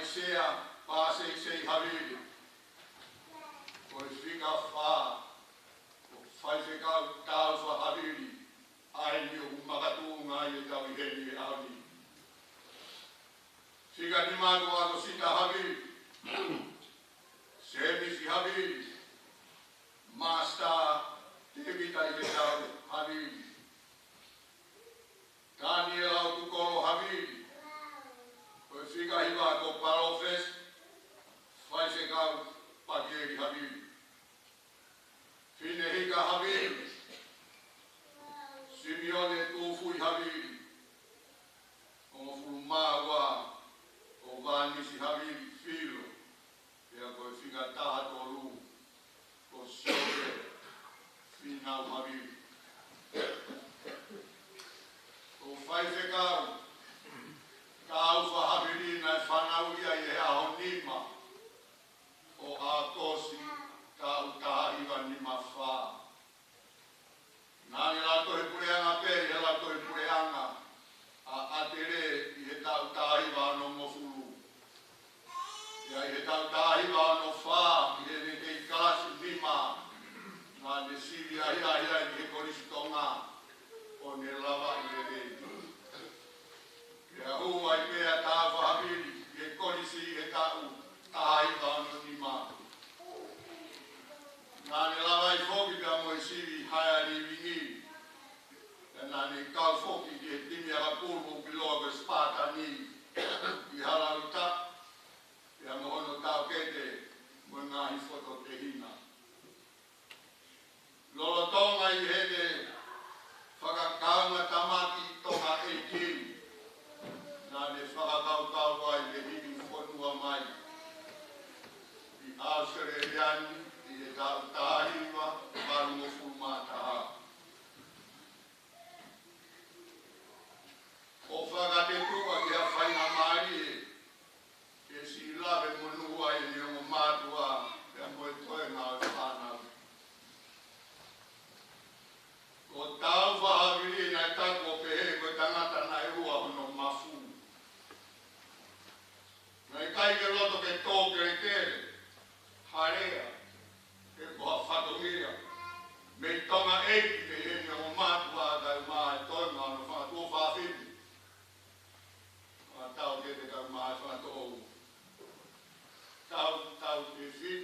Faisea pasei sei havili. Koi fika fa. Faise kau tau fa havili. Ai ni umakatunga ye tau iheni e auni. Fika ni mago ako sita havili. Semi si havili. Masta tevita ike tau havili. Daniel au tukolo havili. Koi fika hiva ko parofes. Faise kau pakeri havili. Fine hika havili. Simeone tufui havili. O fulmawa. O vanisi havili filo. Pea koi fika taha tolu. Ko soke. Finau havili. O faise kau. Kau fa havili na whanau ia i aho nima. O a kosi. Kau taha iwa nima wha. Nani lato he pureanga pe, he lato he pureanga. A atere i he tau taha iwa no mofulu. Ia i he tau taha iwa no wha. I he ne kei kalasi nima. Nā ne siri ahia i he korisi tonga. O ne lava i he rei. Ia hua i mea taha whahabiri. I he korisi i he tau taha iwa no nima. Nā ne lawa i whoki pia mo i siri haia ni wingi. E nā ne kau whoki ki he timi aga pulmu piloa ko spata ni. I halau ta. Pia mohono tau kete mo ngahi whoto te hina. Lolo tonga i hene whakakaunga tamaki tonga e kiri. Nā ne whakakau wai le hini whonua mai. I ausere reani. I e tau tahiwa, maru mo fulmataha. O whakatetua ki a whainga maari e si lawe monua i ni o matua e a moe toe ngā o whanau. Ko tau whahaviri nai tako pehe koe tangata nai ua hono mafu. Nai kai ke loto ke tō kere kere, harea. E koha whatongia. Me tonga eiki te heni o mātua kai maa e toinga no whakatua whawhini. Tau te kau maa whakatou. Tau te whini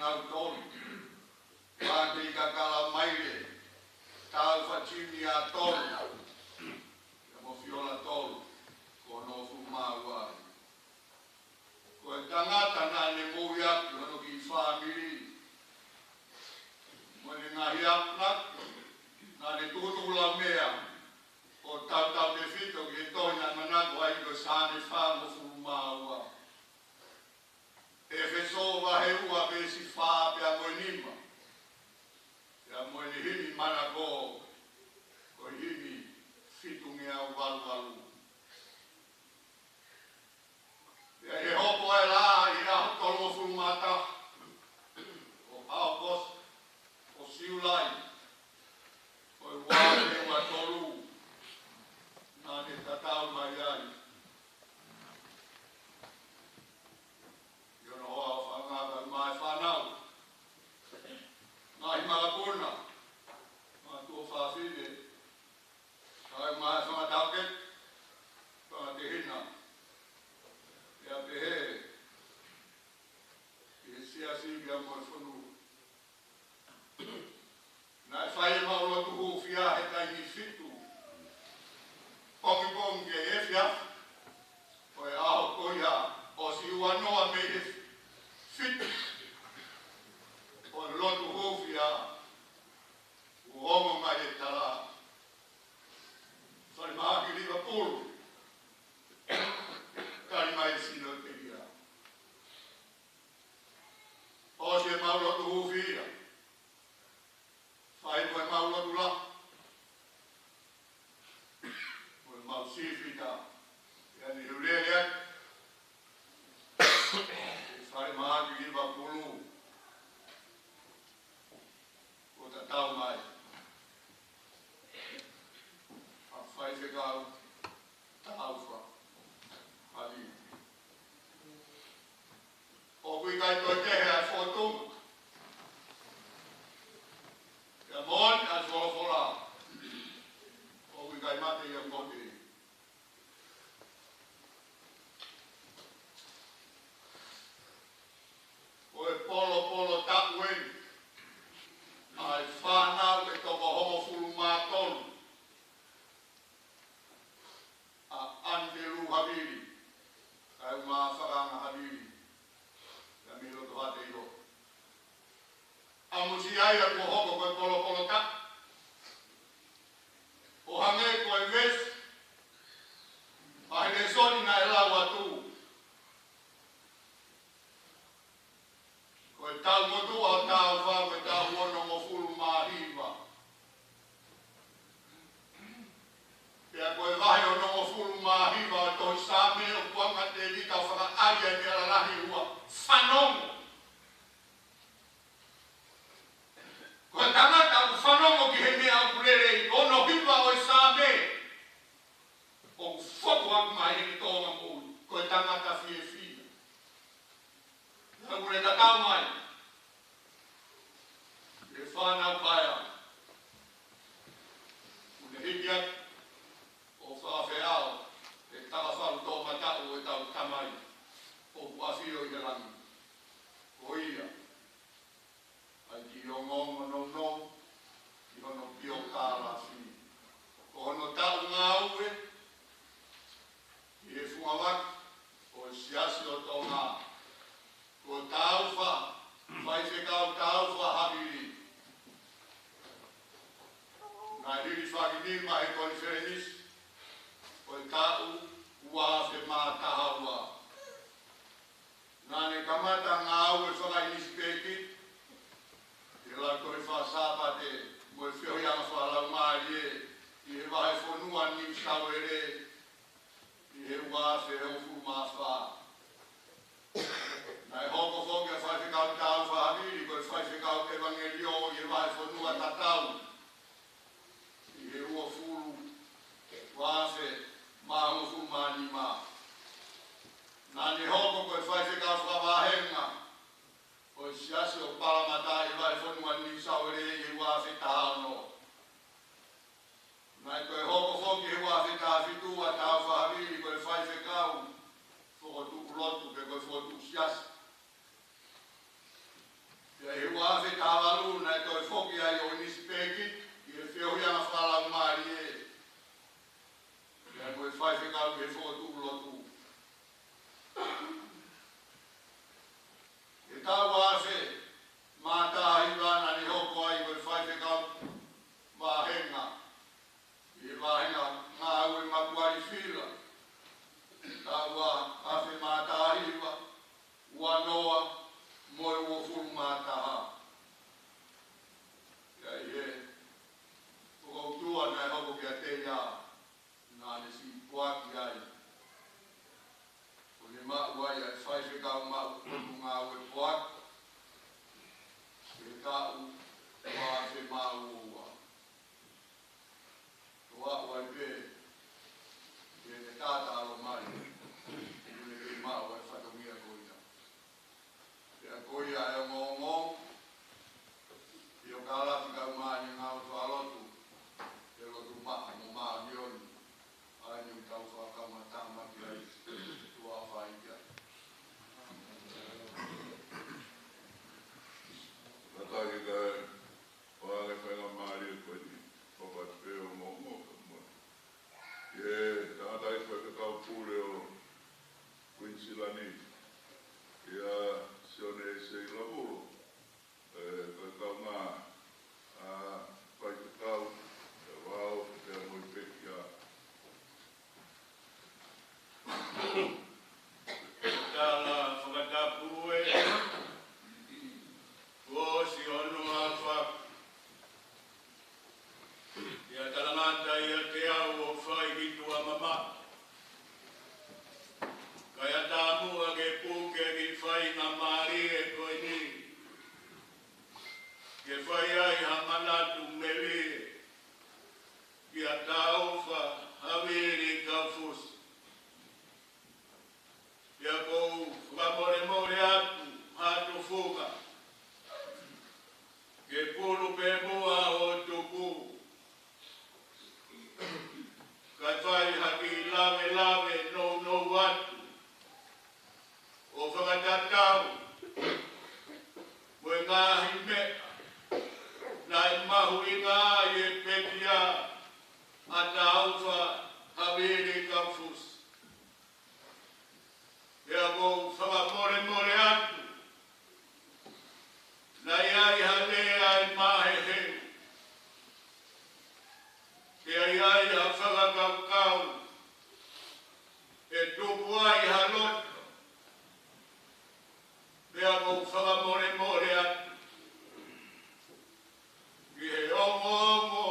nau tolu. Pāte i ka kala maile. Tau whachini a tolu. Ia mo whiola tolu. Ko no whumāua. Ko e tangata nā ne mōi atu hano ki whāmiri. Mo ne ngahi apna. Nā ne tūtula mea. O tau te whito ki e toina manako ai ko sāne whāmo whumāua. E wheso wahe ua pēsi whā pia moe nima. Ia moe ni himi manako. Ko himi whitungi au walu. Ia e hopo e la i aho tolo whumata. O aokos. O siulai. O i wāne ua tolu. Nā ne tatau mai ai. Iono hoa o whangaba mai whanau. Nā hi malapuna. Mā tua whawhine. Kai mai whangatauket. Whangatehina. Ia pehe. I sia siga mo whanu. Nā i whai maua tuhu whia he kai ni whitu. Pongi ke e whia. O e aho koia. O si ua noa me e whitu. O lotu hōwhia. U hongo mai e tala. Whare maha ki riva pūru. Kari mai sino te ia. O si e maulotu hōwhia. Whai koe maulotu la. O e mau sifita. Ia ni hulele atu. Whare maha ki riva pūru. O ta tau mai. A whai whekau. Tau wha. Ali. O kui kai toi kehe ai whotunga. Ia mon ai wholofola. O kui kai mate ia moti. O e polo tapueni. Ai whanau e toko homo fulu mātonu. A Andelu Haviri. Kai mā whakanga Haviri. Ia milo to hate iro. A musi ai a kua hoko koe polo tak. O hange koe ves. A hene soni na e lau atu. Koe tau motu au tau whau e tau ono mo fulu māhiwa. Pea koe vahe ono mo fulu māhiwa o toi sāme o kuanga te lita o whaka aria ni ala lahi ua whanongo. Koe tangata u whanongo ki he mea au kurere ono hiwa o i sāme. O whoku aku mai he ki tōnga mōi. Koe tangata fie fie. Nā kure tatau mai. E whanau paia. Kune hiki atu. O whawheao. E tawa wharu tō matau e tau tamai. O puawhio i rangi. Ko ia. Ai ki o ngongo no. Ki hono pio kāla whi. Ko hono tau ngā ue. I e fuawak. O e siasi o tō ngā. Ko tau wha. Whai whekau tau wha haviri. Nā riri whakini mai koni wherenis. Ko e tau ua whe mā taha ua. Nā ne kamata ngā au e whakai nisi peki. Te lau kore wha sāpate. Mo e whio ianga wha lau mai e. I he wahe whonua ni stau ere. I he ua whe heo fu mā wha. Nai hoko whonga whai whekau tau whahaviri, koe whai whekau evangelio i e wahe whanua tatau. I he ua furu, wāwhe, māhu fu māni mā. Nani hoko koe whai whekau whawahenga, koe siasi o paramata i wahe whanua ni sauere i wāwhe tāno. Nai koe hoko whonga i wāwhe tāwhitua tau whahaviri, koe whai whekau, waki ai. O le mau ai ai whai se kau mau kutu ngā ue puak. E kau wā se mau ua. Wā wai pe. E te tāta alo mai. E le mau ai whakamia koina. E a koia e o ngō. E o kālafi kau mai ni ngā utu alotu. E lotu maa mo maa nioni. Ai ni tau whakama tāma ki ai. Tua whai kia. Nataki ka wāle whainga maari e koe ni whapat pēo mō ka mua. E tātai whaika kau pūre o Queensilani. Ia sione e se i laburo. Koe kau ngā whaika kau e wāo te amoi peki a. Tala whakatapu e. O si ono a whak. Ia talangata ia te au o whai hitu a mama. Kaya tāmua ke pūke ki whai ngā maari e koe ni. Ke whai ai ha manatu meli. Kia tāuwha hawiri ka fusi. Ia kou whamore atu hatu fuka. Ke pulu pe mua o tuku. Kai whai haki lawe no atu. O whakatatau. Moe ngāhi mea. Nai mahu i ngā e petia. A tāuwha hawiri ka fusi. Ia kou whamore atu. Nai ai hale ai mahe he. Ia ai ha whakakau. E tupu ai halot. Ia kou whamore atu. Ki he ongo.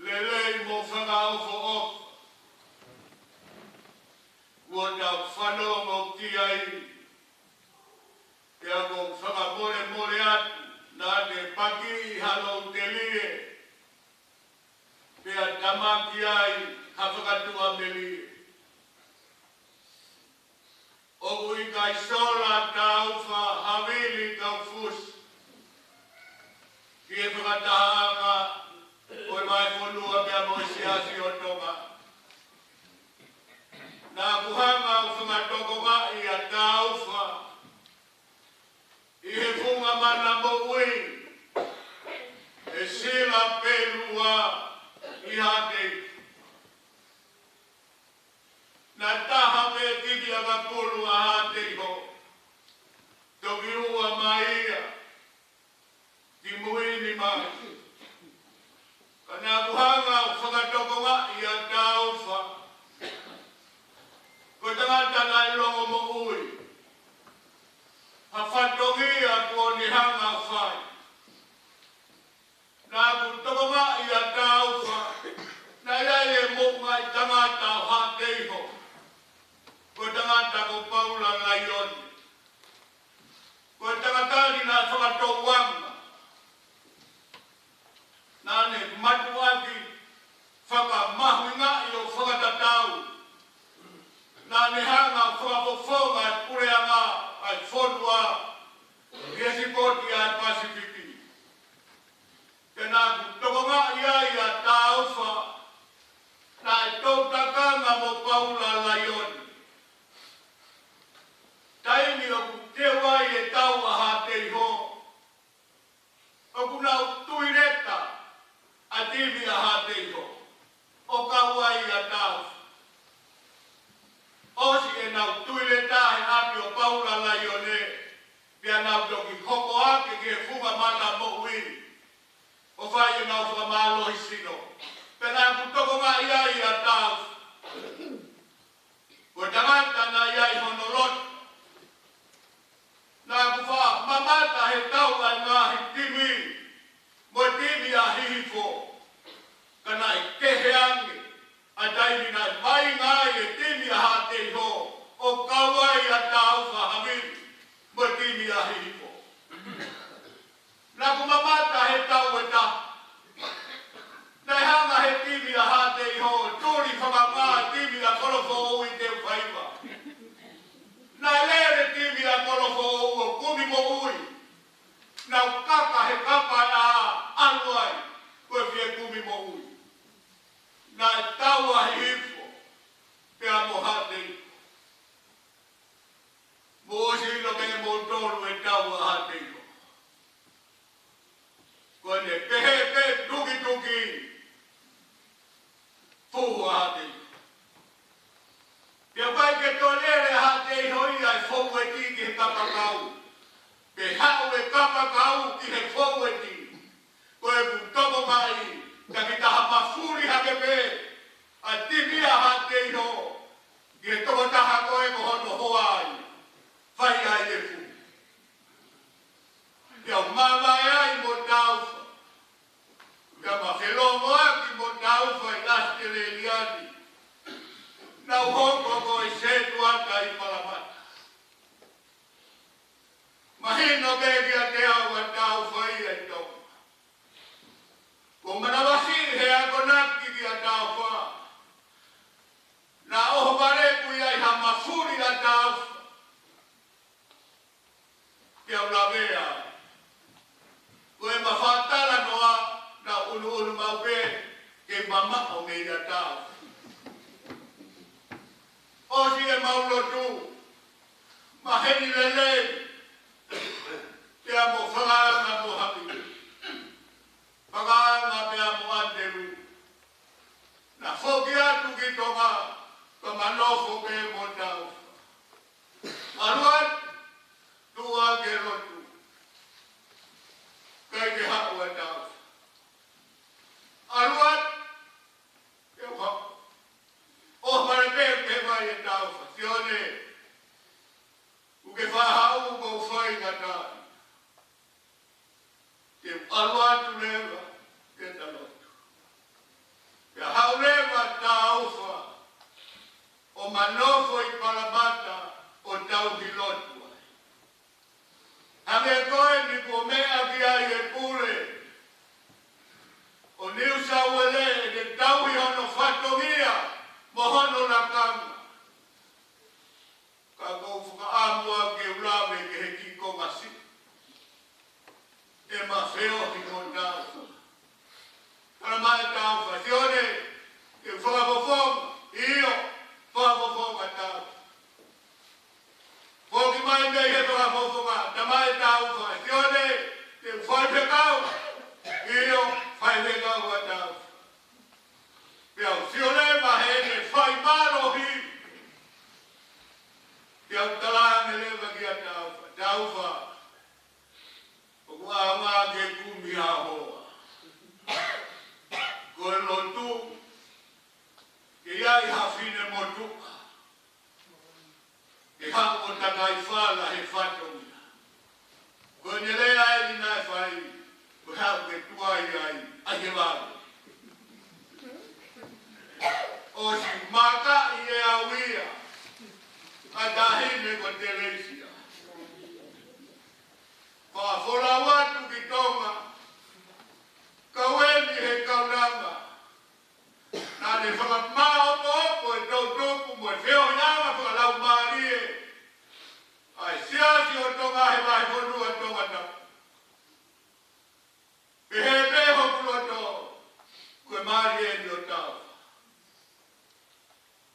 Lelei mo whakaofo ofa. Ua tau whanongo ki ai. Ia kou whakamore atu. Nā te paki i halou te lie. Pea tamaki ai ha whakatua me lie. Oku i kai sola tauwha hawili kau fusi. Ki e whakatahanga. Oi mai whonua mea moisi hasi o tonga. Nā kuhanga o whangatoko i a tāuwha. I he whunga mana mo ui. E sila pelua i hate. Nā taha me tiki a kapulu a hate ho. Toki ua maia. Ki muini mai. Ka nā kuhanga o whangatoko i a tāuwha. Ko tangata nai longo mo ui. Ha whatongi a kua ni hanga whai. Nā ku tokonga i a tāuwha. Nā iai e mokunga i tangata o hateiho. Ko tangata ko Paula Laioni. Ko tangata ni nā whakatowanga. Nā ne matuaki whakamahuinga i o whakatatau. Nā ne hanga whakapofonga e pureanga ai whonua i esipoti ai Pasifiki. Te nā kutokonga i a tāuwha nā e tautakanga mo Paula Laioni. Taini o ku te wai e tau a hatei ho. O ku nau tuireta a tivi a hatei ho. O ka wai a tāuwha. Osi e nau tuireta he api o Paula Laioni. Pia nau toki hoko ake ke funga mana mo ui. O whai e nau whamalo i sino. Pena ku tokonga i a tāuwha. Ko tangata na iai honolot. Nā ku wha mamata he tau ai ngahi timi. Mo timi a hihifo. Kana i kehe ange. Atai na mai ngai e timi a hate ho o kawai a tau whahamiri mo timi a hipo. Na kumamata he tau e ta. Nei hanga he timi a hate ho tūri whamamā timi a kolofo ui te whaiwa. Nei lere timi a kolofo o kumi mo ui. Nau kaka he kaka a anuai koe fie kumi mo ui. Nai tau a hifo pe a mohate. Mo osi ino kene mo tolu e tau a hate. Koe ne pehe pe tuki tuki fuhu a hate. Pia pai ke tolere a hate hoi ai fogu e ti ki he kapakau. Pe hau e kapakau ki he fogu e ti. Koe ku tomo mai. Ka kita hama furi hake pe, a timi a hate iho, ki e toko taha koe ko hono hoai, whai ai e fu. Kia mawai ai mo taufa, kia ma whelomo aki mo taufa i laste le liani, nau hoko ko e setu ata i palamata. Mahino begi a te au a taufa i e toka. Ko manawasi he a konaki ki a taufa. Na oho pare kui ai ha mafuri a taufa. Kia unawea. Ko e mawhatala noa na unu maupe ke mama o mei a taufa. Osi e maulotu. Maheni lele. Kia mo whanganga mo hapi. Paganga pe a moanderu. Na whoki atu ki tonga, ka manofo pe mo tau. Aruat, tua ke rotu. Kai ke hau a tau. Aruat, ke hau. O mare pe mai e tau. Sione, uke whahau ko whai ka tau. Ke aruatu lewa. Ke talotu. Ke haureva taufa o manofo i paramata o tau hilotu. Hame koe ni ko mea ki ai e pure. O New South Wales e te tau i hono whatongia mo hono na kanga. Ka kou whuka amua ke ulawe ke he ki kongasi. E ma wheo ki ko taufa. Ana mai tau fasione ke whakapofong iyo whakapofong a tau. Whoki mai nei he whakapofong a ta mai tau fasione ke whaipekau iyo whaipekau a tau. Pia sione mahe ne whaimaro hi. Pia utalane lewa ki a tau. Tau wha. Oku a ngā ke kumi a hoa. Koe lotu, ke iai hawhine motuka, ke hango takai whala he whatongia. Koe nelea e ni nai whai, koe hau ke tuai ai, ai he wālo. O si maka i e awia, a tahine ko Teresia. Whawhora watu ki tonga, kaweni he kaunanga. Nā ne whakamao pōpo e tau tōku mo e wheo hiawa whakalau maarie. Ai siasi o tonga he mahi whanua tonga tau. Pe he peho kua tō, koe maarie ni o tau.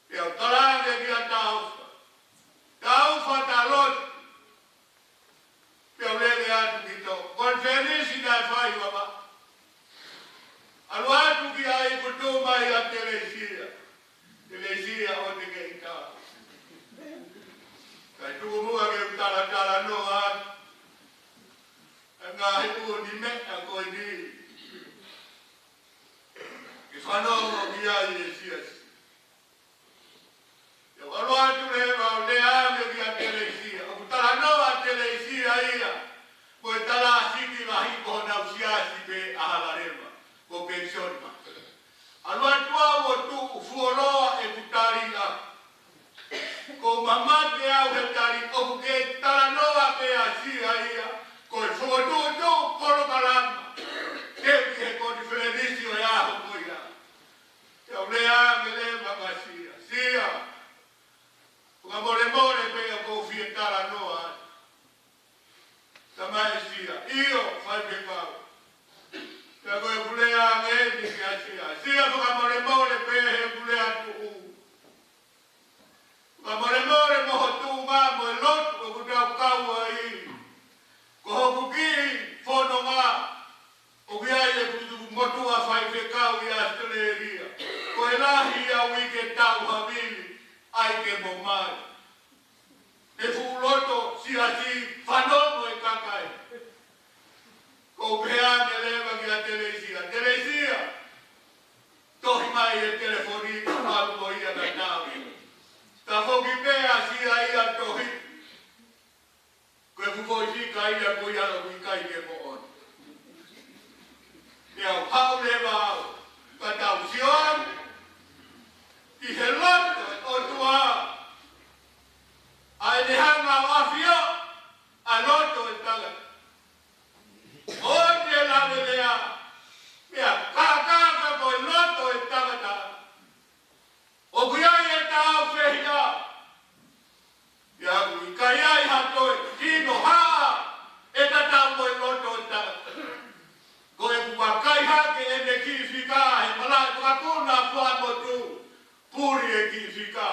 Pe au tarange ki a tau. Tau whatalot. Pe au lele atu ki tō. Konferisi nai whai wama. Aluatu ki ai kutu mai a Teresia. Teresia o te ke ita. Kai tuku mua ke utala no atu. Ngā he ua ni mea koe ni. Ke whanongo ki ai e siasi. Yo aluatu le wau le ame ki a Teresia. O kutala no a Teresia ia. Koe tala siki mahi kohona usiasi pe ahalarema. Ko pensioni ma. Alua tua o tu fuoro ngahi a wike tau hamili ai ke momai. E fuloto si whanono e kakai. Ko pea me lewa ki a Telesia. Telesia! Tohi mai e telefoni ka malu mo ia na tau. Ta whoki pea si a ia tohi. Koe fufoi si ka ia ko ia lo kai ke mo on. Ia hau lewa au. Ka tau sion. I he loto o tua. Ai ne hanga o afio. A loto e taga. O te lawe lea. Ia kakaka ko e loto e taga. O kuiai e tau whehia. Ia kui kai ai hatoi. Kino haa. E tatau mo e loto e taga. Ko e kuakai hake e ne ki whika. E malai wakuna wha motu. Puri e ki whika.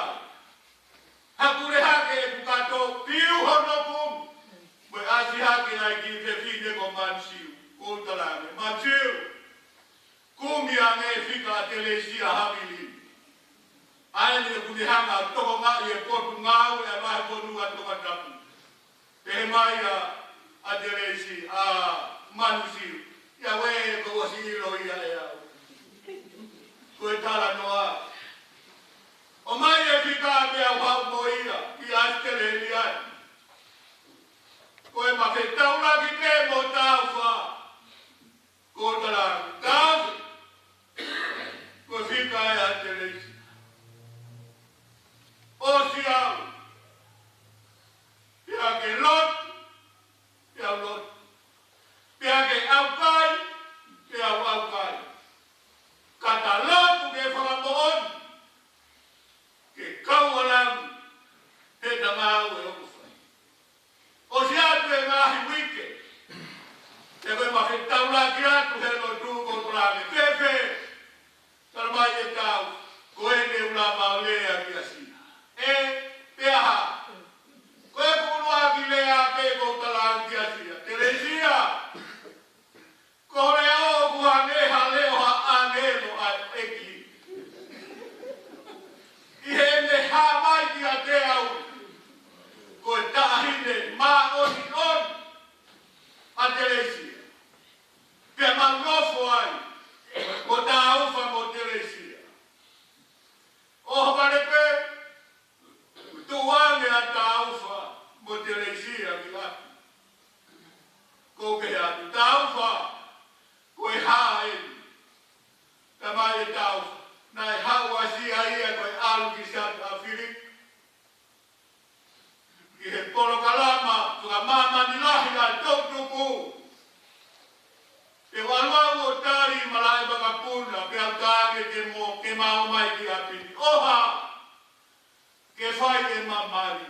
Hakure hake e kukato. Piu hono kum. Moi asi hake ai ki te whine ko mansiu. Kultalame. Mansiu. Kumi ange whika Telesia hamili. Aile e kune hanga toko ngai e potu ngau e mai ponu a toka tapu. Te mai a Telesia a mansiu. Ia we ko wasi ilo ia e au. Koe tala noa. O mai e whika mea whau mo ia. I astele ni ai. Koe ma whetau ki te mo tau wha. Ko tala tau. Koe whika e a Telesia. O si au. Ia ke lot. Ia lot. Ia ke au kai. Ia au kai. Kata lot ke whakamoon. Ke kaualang. He tangau e oku whai. O si atu e ngahi wike. Te koe mawhetau la ki atu he no tu kotorame. Fefe. Taramai e tau. Koe ne ula maulea ki asina. E, peaha. Koe punua ki lea pe kotalang ki asina. Telesia. Kore o kuhangeha leo ha angelo a eki. Ihe ne ha mai ki a te au. Koe tahine ma oni on. A Telesia. Pea mangofo ai. Ko ta ufa mo Telesia. O hapare pe. Tuane a ta ufa mo Telesia ki laki. Ko ke atu ta ufa. Koe haa e. Ta mai e ta ufa. Nai hau asi a ia koe alu ki satu a Filip. Ki he polo kalama. Tuka mama ni lahi la tautuku. E walua o tari malai baka puna. Ke au tāge ke mo ke mau mai ki apini. Oha. Ke whai e mamari.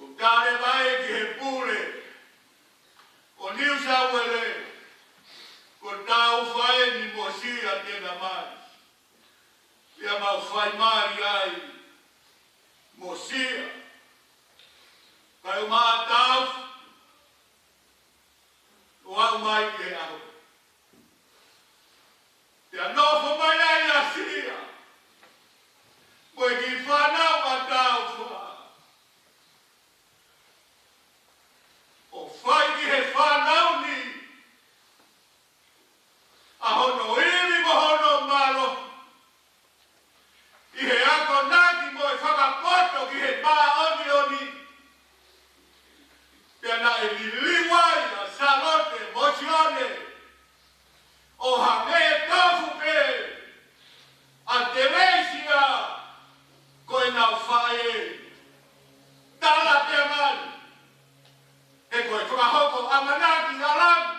O tāre vai ki he pule. O New South Wales. Ko tau whae ni mosia tena mai. Ia mau whai mari ai. Mosia. Kai o maa tau. O au mai ke au. Ia nofo mai ai a sia. Koe ki whanau a tau wha. O whai ki he whanau ni. A hono iri mo hono malo. I he ako naki mo e whakapoto ki he pā oni oni. Pea na e liliwai a salote motione. O hange tofu pe. A Telesia. Koe nau whae. Tala te mani. E koe whakahoko amanaki alang.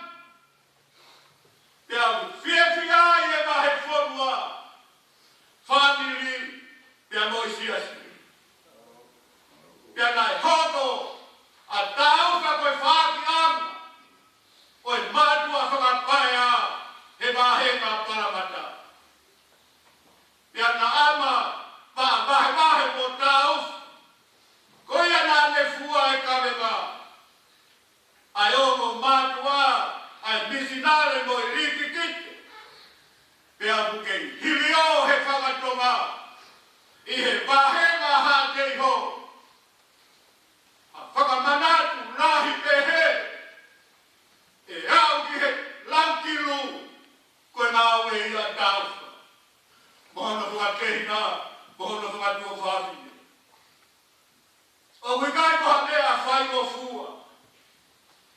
Pea whiawhia e mahe whonua. Family. Pea moisiasi. Pea nai hoko. A tau ka koe whaki anga. Oe matua whakapaia. He mahenga paramata. Pea na ama. Mahe mo tau. Koe ana ne fua e kawema. Ai ongo matua. Ai misinare mo i riki kite. Pea buke hilio. Ihe wahenga ha te ho. A whakamanatu lahi pehe. E au ki he laukilu. Koe ngā ue ia tauwha. Mohona hunga tehina. Mohona hunga tua whāwhine. O wikai koha mea whai o fua.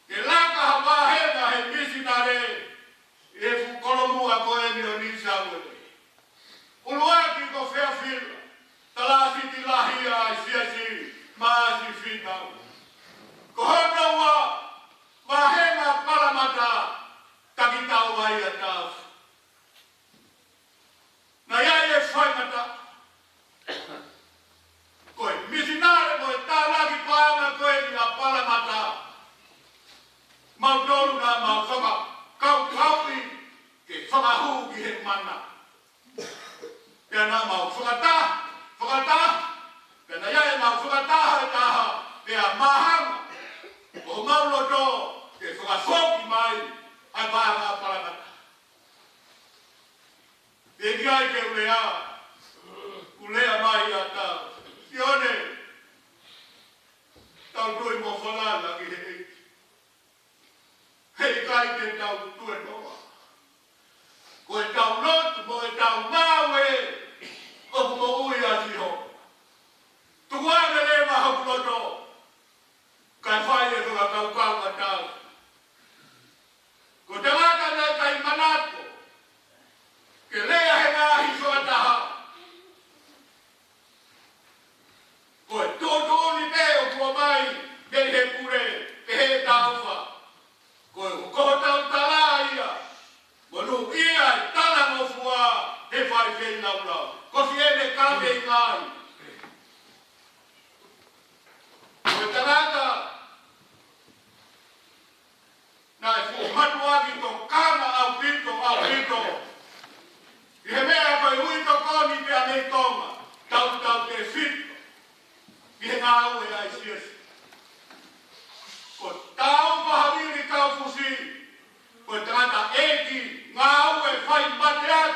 Ke laka ha wahenga he misinare. E fu kolomua koe ni o nisa wele. Uluaki ko whea whila. Talasi ti lahia ai siasi. Maasi whitau. Ko hona ua. Wahenga palamata. Takitau ai a tau. Na iai e whaimata. Koe misinare koe tālaki paanga koe ni a palamata. Mautolu na mau whaka. Kau kaui ke whakahu ki he mana. Pea nā mau whakata. Pea nā iai mau whakataha e taha. Pea mahanga. O mauloto ke whakasoki mai. Ai paanga palamata. E kiai ke ulea. Ulea mai a tau. Ione. Tau tui mo whalala ki he eiti. Hei kai te tau tue noa. Ko e tau lotu mo e tau mawe. O mo ui a siho. Tukuane le maha kuloto. Kai whai e tuka kau kau a tau. Ko te waka nei kai manako. Ke lea he ngā hiso a taha. Ko e tōtō ni peo kua mai. Nei he pure. Pe he tauwha. Ko e koho tau tala ia. Monu ia i tala mo fua. He whai whei laulau. Ko si ene kame i ngai. Ko e tarata. Na e fu matu aki to kama au pito. I he mea koe ui to koni te anei tonga. Tau te fito. I he ngā ue ai siasi. Ko tau whahariri kau fusi. Ko tarata eki ngā ue whai mateat.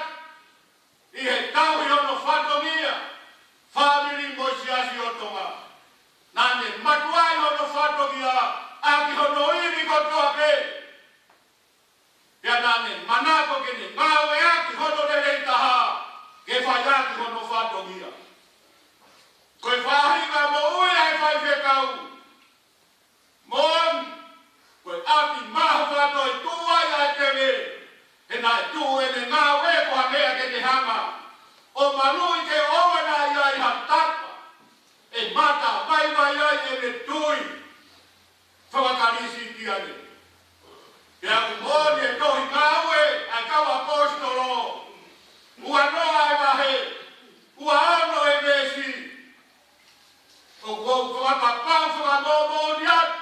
I he tauhi ono whatongia. Whamiri mo siasi o tonga. Nane matuai ono whatongia. Aki hono iri ko toa pe. Pea nane manako kene ngawe aki hono rei taha. Ke whai aki hono whatongia. Koe whahinga mo ui ai whai whekau. Mon, koe api mahu whatoi tuai ai tewe. He nai tu ene ngawe koha mea ke te hanga. O manui ke owana iai hatapa. E mata vai ai ene tui. Whakarisi ki ane. Pea kumoni e tohi ngawe ai kau apostolo. Ua noa e wahe. Ua ano e mesi. O kua whakapau whakamomo ni atu.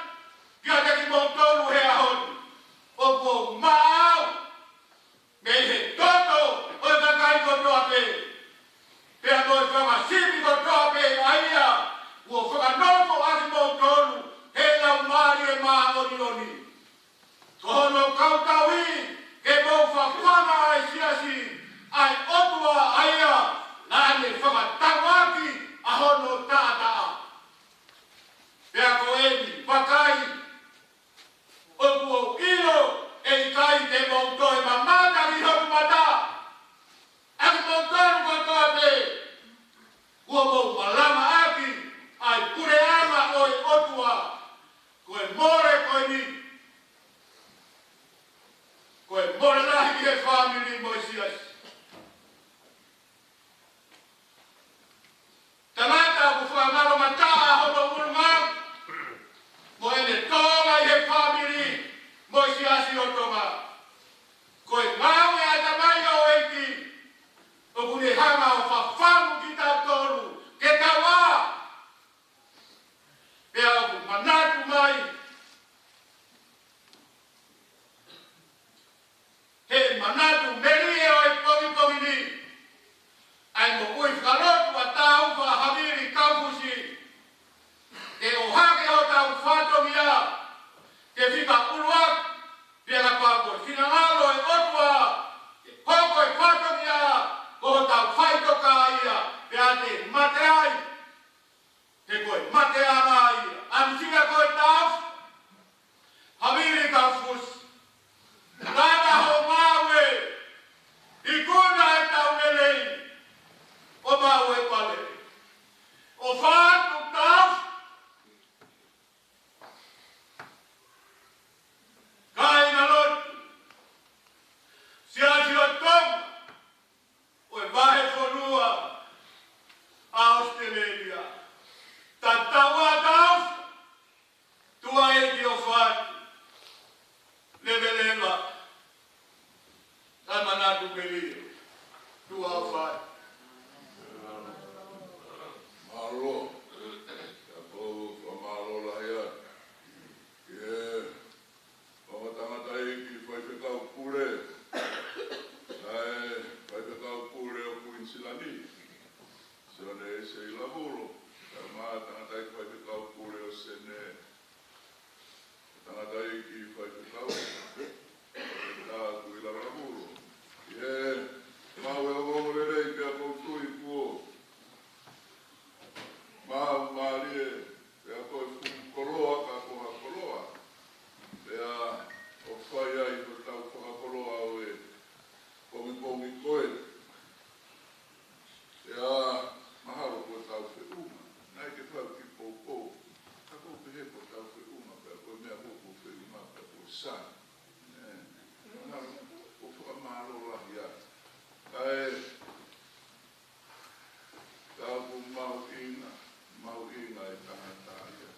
Kia te ki moutonu he ahoni. O kua maau. Mei he toto. O e kakai kotoa pe. Pea noi whakasimi kotoa pe aia. Ua whakanofo aki moutonu. He lau maari e maa oni. Kohono kautawi. Ke mou whakuana ai siasi. Ai otua aia. Nane whakatawaki. Ahono tātaa. Pea ko eni, pakai, o kuo ilo, e kai te mauto e mamata ki hoku mata. Aki mautonu kotoa te, kuo mou malama aki, ai kure ama oi otua, koe more koe ni. ai. Te koe mate amai. Amsika koe taf. Haviri kafus. Lama ho mawe. Ikuna eta unelei. O mawe pale. O fatu taf. Kai nalot. Siasi o tom. O vahe fonua. Australia. Tatawa taf. Tua eki o fatu. Levelela. Tamanatu belio. Tua o fatu. Malo. Ya kau malo lah ya. Yeah. Bawa tangata iki fai kau kure. Ai fai kau kure o kuinsilani. Sone sei laburo. Tama tangata iki fai kau kure o sene. Tangata iki fai kau. Ta kuila laburo. Yeah. Mau eu vou ler aí que a cultura e pô. Mau malie. É a coisa coroa, a coroa. É a o fai aí que tá o coroa o e. Come coisa. É a mahalo que tá o fe uma. Não é que faz que pouco. Tá com que reportar o fe uma para comer a pouco fe uma para o san. Mahalo o mahalo lá já. Ai. Tá com mau ina e tangataia.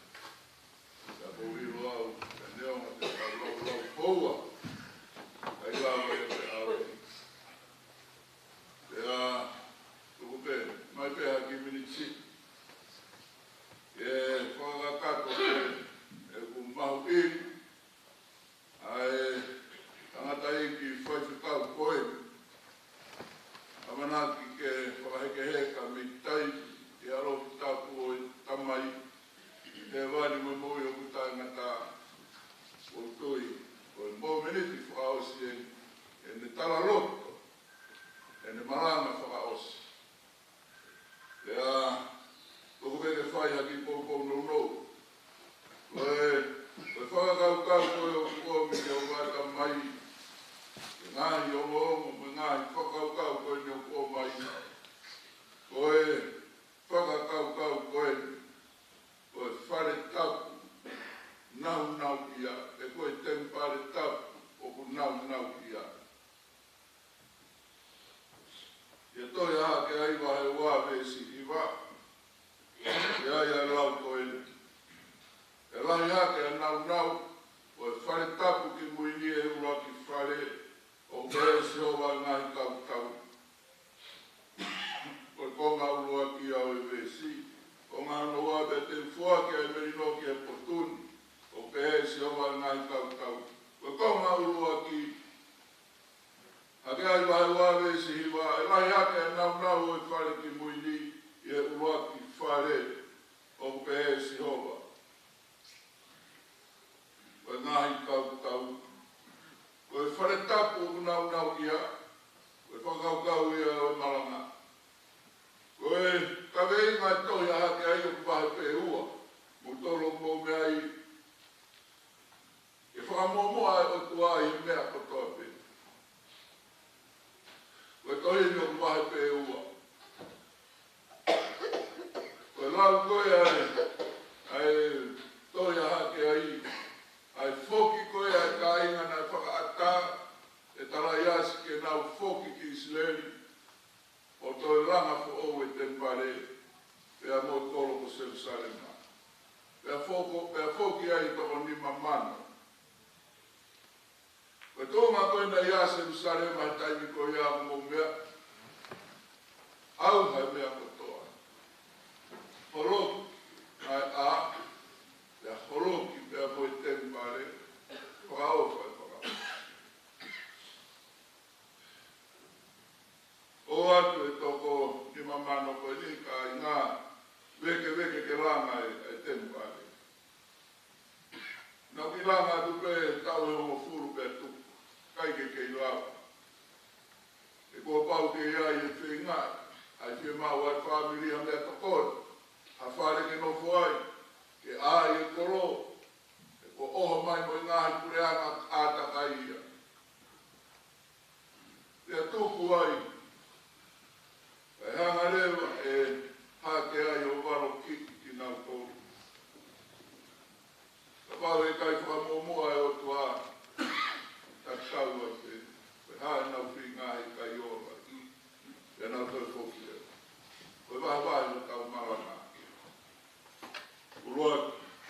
Tá com o iloau, entendeu? Tá com o boa. Aí lá vai a aula. É, tudo bem. Mas pega aqui minutinho. É, fala cá com é com mau ina. Aí, tangataia que faz ficar o coelho. Amanaki ke whakaheke me tai e aro tapu o tamai e wani mo mo o kutangata o toi o mo meniti whaosi e ne tala loto e ne maranga whaosi e a toko ke whai haki pōpō no e whakakau koe o kōmi ke o wata mai ngahi o mo ngahi whakakau koe ni o kō mai. Koe whakakau koe. Koe whare tapu. Nau ia. E koe tempare tapu. O ku nau ia. E toi aha ke aiwa he wawe si iwa. E aia lau koe. E lahi hake a nau. Koe whare tapu ki muini e ura ki whare. O kere se o wa ngai kau. Koe konga ulua ki au e vesi. Konga anoa be te fua ke e merino ki e potuni. O kere se o wa ngai kau. Koe konga ulua ki. Ake ai wahe wa vesi hiwa. E lai hake e nau o e whare ki muini. I e ulua ki whare. O kere se o wa. Koe ngai kau. Koe whare tapu o nau ia, koe whakaukau ia o maranga. Koe kawei mai tohi aha ke ai o kupahe pe ua, mo tolo mō me ai. E whakamomoa o tua i mea kotoa pe. Koe tohi ni o kupahe pe ua. Koe lau koe ai tohi aha ke ai. Ai foki koe ai ka inga na whakaata e tala iasi ke nau foki ki Isleli o toi ranga fo o e tempare pea mo tolo ko Jerusalema. Pea foki ai toko ni mamano. Koe tōma koe na ia Jerusalema e taimi koe ia mo mea au hai mea kotoa. Horoki ai a pea horoki pea mo e tempare whakaofa e whakaofa. O atu e toko ni mamano koe ni ka i ngā weke ke langa e tempare. Nau ki langa tu pe tau e hongo furu pe tuku, kai ke i lawa. E kua pau ke ia i e whengai, ai fia mau ai family a mea takon, a whare ke no fuai, ke ai e koro, e ko oho mai mo i ngāhi kureanga ātaka ia. Ia tūku ai, e hanga rewa e hake ai o waro kiki ki nau tōru. Ka pau e kai whakamomua e o tua, takau ai te, e hae nau whi ngāhi kai ora i, e nau tō whoki e. Koe wahawahi o tau maranga.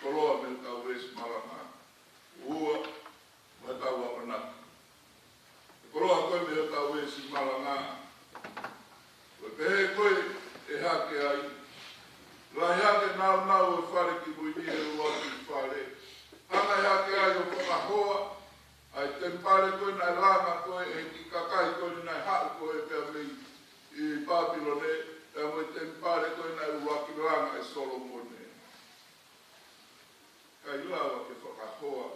Koroa me tau resi maranga. Ua, me tau wapanaki. Koroa koe me tau resi maranga. Koe pehe koe e hake ai. Lai hake nau e whare ki muini e rua ki whare. Hanga e hake ai o whakahoa. Ai tempare koe nai langa koe e ki kakai koe nai hau koe pia mei i Babylone. E mo tempare koe nai rua ki langa e Solomone. Kai lawa ke whakahoa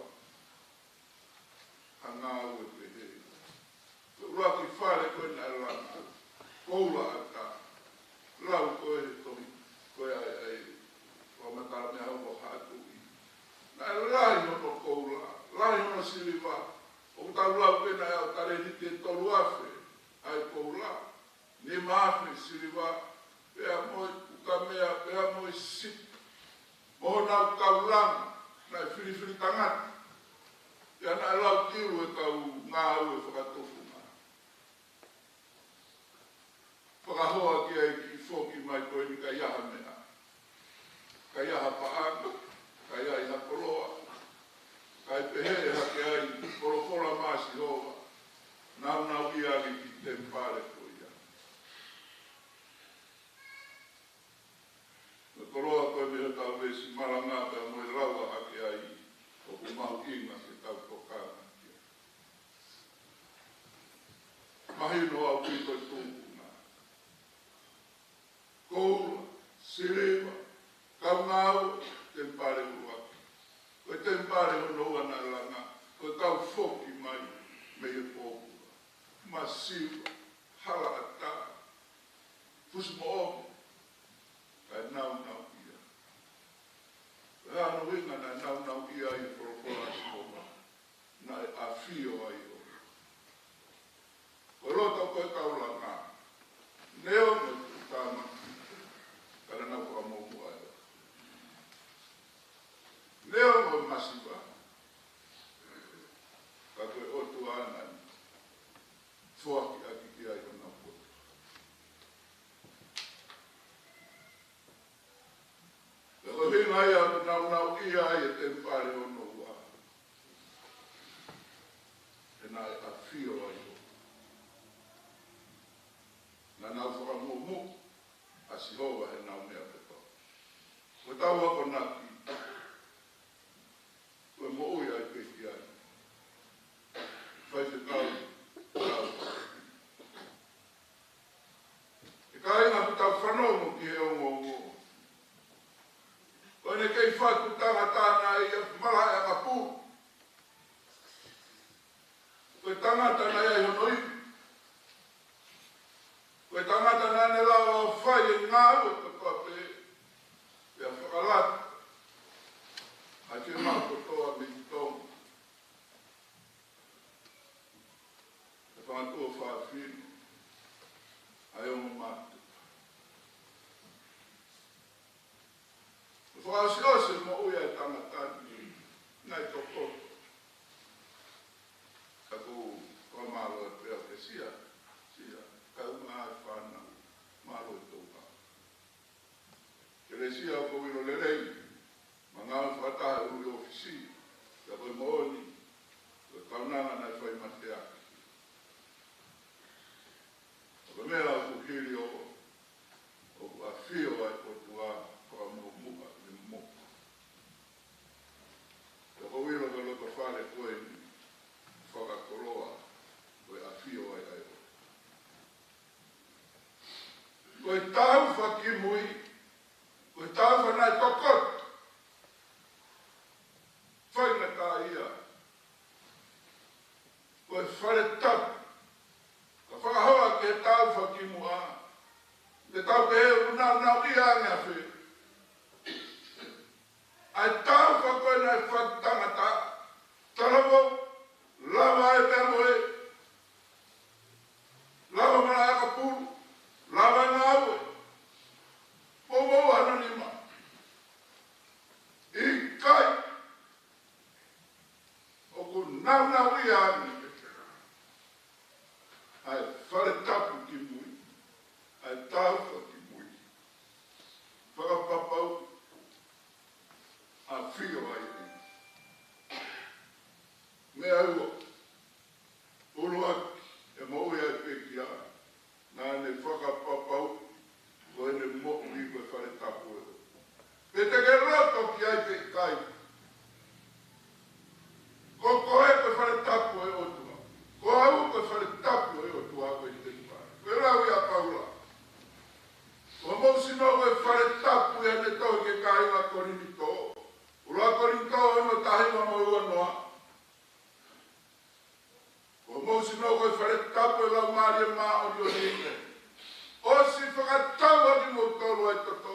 a ngā ue pehe. Rua ki whare koe nai langa. Koula ata. Lau koe he tohi. Koe ai whamatara mea hau hatu i. Nai lai hono koula. Lai hono siliwa. O tau lau pena e au tare hiti e toru afe. Ai koula. Ni maafe siliwa. Pea moi kukamea. Pea moi sip. Moho nau kau langa. Nai whiriwhiri tangata. Ia nai lau tiru e kau ngā ue whakatofu ngā. Whakahoa ki ai ki whoki mai koe ni ka iaha mea. Ka iaha paanga, ka ia iha koroa. Ka i pehe e hake ai korokora māsi hoa. Nau iari ki tempare ko ia. Me koroa koe me tau vesi maranga pia moi raua hake ai. O kumahu inga se tau tokana kia. Mahino au ki koe tūku ngā. Koula, siriwa, kaungau, tempare uaki. Koe tempare hono ana langa. Koe kau whoki mai me e pōkura. Masiwa, hala ata. Fusmo omi. Kai nau ia. Rano winga na nau ia i porokora soma. Na a fio ai o. Ko roto koe kaula ngā. Neo me tūtama. Kara nau ka momu ai. Neo me masiwa. Ka koe otu ana. Fuaki aki ki ai o nau koe. Ko hinga ai au nau ia ai e tempare o no ua. E nai a fio ai o. Na nau whakamumu, a Sihova he nau mea peto. Ko tau ako naki, koe mo ui ai peki ai. Whai te tau. E ka inga ku tau whanongo ki he ongo. Koe ne kei whatu tangatana i a mara e a pū. Koe tangatana i a hono iwi. Koe tangatana ne lawa o whai e ngā ue te kope. Pea whakalata. A te mako toa me i tonga. E whangatua whaafiri. Ai o mate. Whaasiose mo ui ai tangatani. Nai tokoto. Ka ku kua malo e peo ke sia. Ka unga ai whanau. Malo e tōka. tau ke una ia ngā whi. Ai tau whakoe nei whakatangata, taramo, lava e mea moe, lava mana aka puru, lava ngā aue, pomo anonima. I kai, o ku nau ia ani, ai whare tapu ki mui, ai tau ki mui. Whakapapau, a whio ai e. Mea ua, ulu aki, e maui ai peki a, nā ne whakapapau, ko e ne moku i koe whare tapu e. Pe te ke roto ki ai peki kai. Ko koe koe whare tapu e otua. Ko au koe whare tapu e otua koe i te pai. Koe rau i a paula. Ko mousi no koe whare tapu e ne tau ke kai ngā korini tō. Ula korini tō e no tahinga mo ua noa. Ko mousi no koe whare tapu e lau maari e maa o rio ni. O si whakatau ani mo tolu e toto.